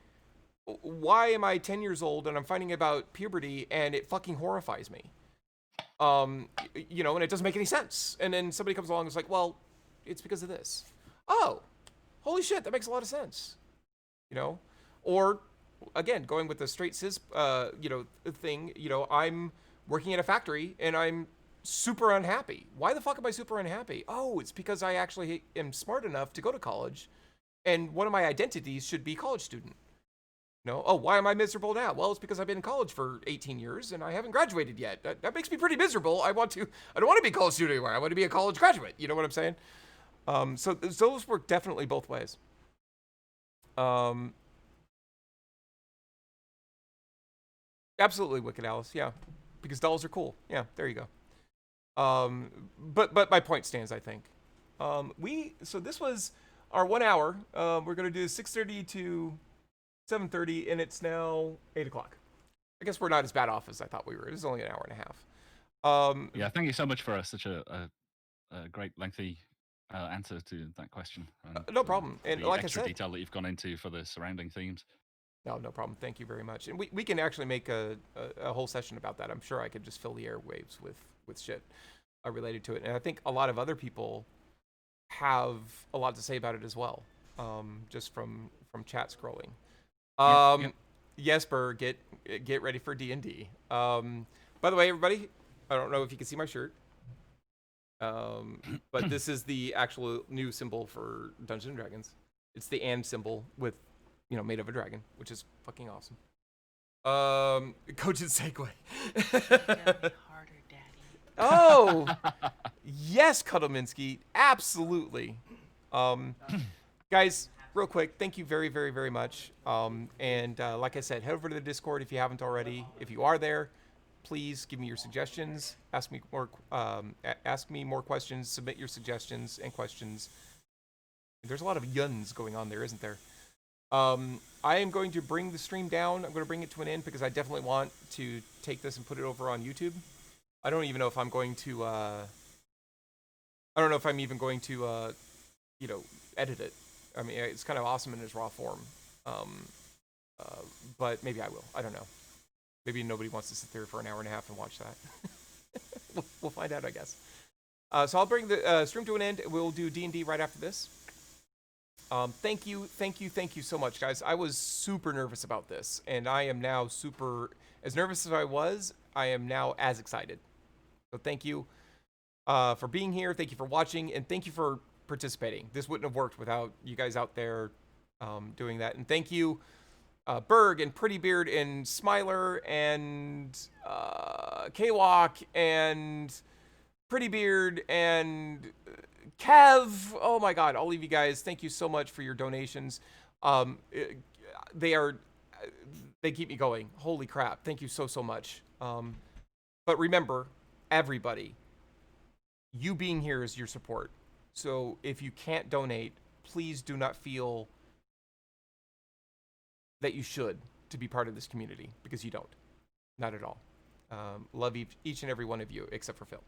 am I 10 years old and I'm finding about puberty and it fucking horrifies me? You know, and it doesn't make any sense. And then somebody comes along and is like, well, it's because of this. Oh, holy shit, that makes a lot of sense. You know, or again, going with the straight cis, you know, thing, you know, I'm working in a factory and I'm super unhappy. Why the fuck am I super unhappy? Oh, it's because I actually am smart enough to go to college, and one of my identities should be college student. No, oh, why am I miserable now? Well, it's because I've been in college for 18 years and I haven't graduated yet. That makes me pretty miserable. I don't want to be a college student anymore. I want to be a college graduate. You know what I'm saying? So those work definitely both ways. Absolutely, Wicked Alyce. Yeah, because dolls are cool. Yeah, there you go. But my point stands, I think. So this was our 1 hour. We're gonna do 6:30 to 7:30, and it's now 8 o'clock. I guess we're not as bad off as I thought we were. It was only an hour and a half. Yeah, thank you so much for such a great lengthy answer to that question. And, no problem. And the like I extra said, detail that you've gone into for the surrounding themes. no problem. Thank you very much. And we can actually make a whole session about that. I'm sure I could just fill the airwaves with shit related to it. And I think a lot of other people have a lot to say about it as well, just from chat scrolling. Yep. Yes, Burr, get ready for D&D. By the way, everybody, I don't know if you can see my shirt, but this is the actual new symbol for Dungeons and Dragons. It's the and symbol with, you know, made of a dragon, which is fucking awesome. Cogent segue. Harder, Daddy. Oh, yes, Cuddleminsky, absolutely. Guys, real quick, thank you very, very, very much. And like I said, head over to the Discord if you haven't already. If you are there, please give me your suggestions. Ask me more questions. Submit your suggestions and questions. There's a lot of yuns going on there, isn't there? I am going to bring the stream down. I'm going to bring it to an end because I definitely want to take this and put it over on YouTube. I don't even know if I'm going to, I don't know if I'm even going to, you know, edit it. I mean, it's kind of awesome in its raw form. But maybe I will. I don't know. Maybe nobody wants to sit there for an hour and a half and watch that. We'll find out, I guess. So I'll bring the stream to an end. We'll do D&D right after this. Thank you so much, guys. I was super nervous about this, and I am now as nervous as I was, I am now as excited. So thank you for being here. Thank you for watching, and thank you for participating. This wouldn't have worked without you guys out there doing that. And thank you Berg and Pretty Beard and Smiler and K-Walk and Pretty Beard and Kev. Oh my God, all of you guys, thank you so much for your donations. They keep me going. Holy crap. Thank you so much. But remember, everybody, you being here is your support. So if you can't donate, please do not feel that you should to be part of this community, because you don't. Not at all. Love each and every one of you, except for Phil.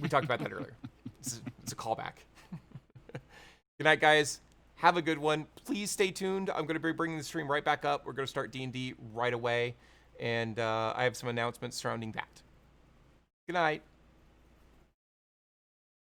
We talked about that earlier. It's a callback. Good night, guys. Have a good one. Please stay tuned. I'm going to be bringing the stream right back up. We're going to start D&D right away. And I have some announcements surrounding that. Good night.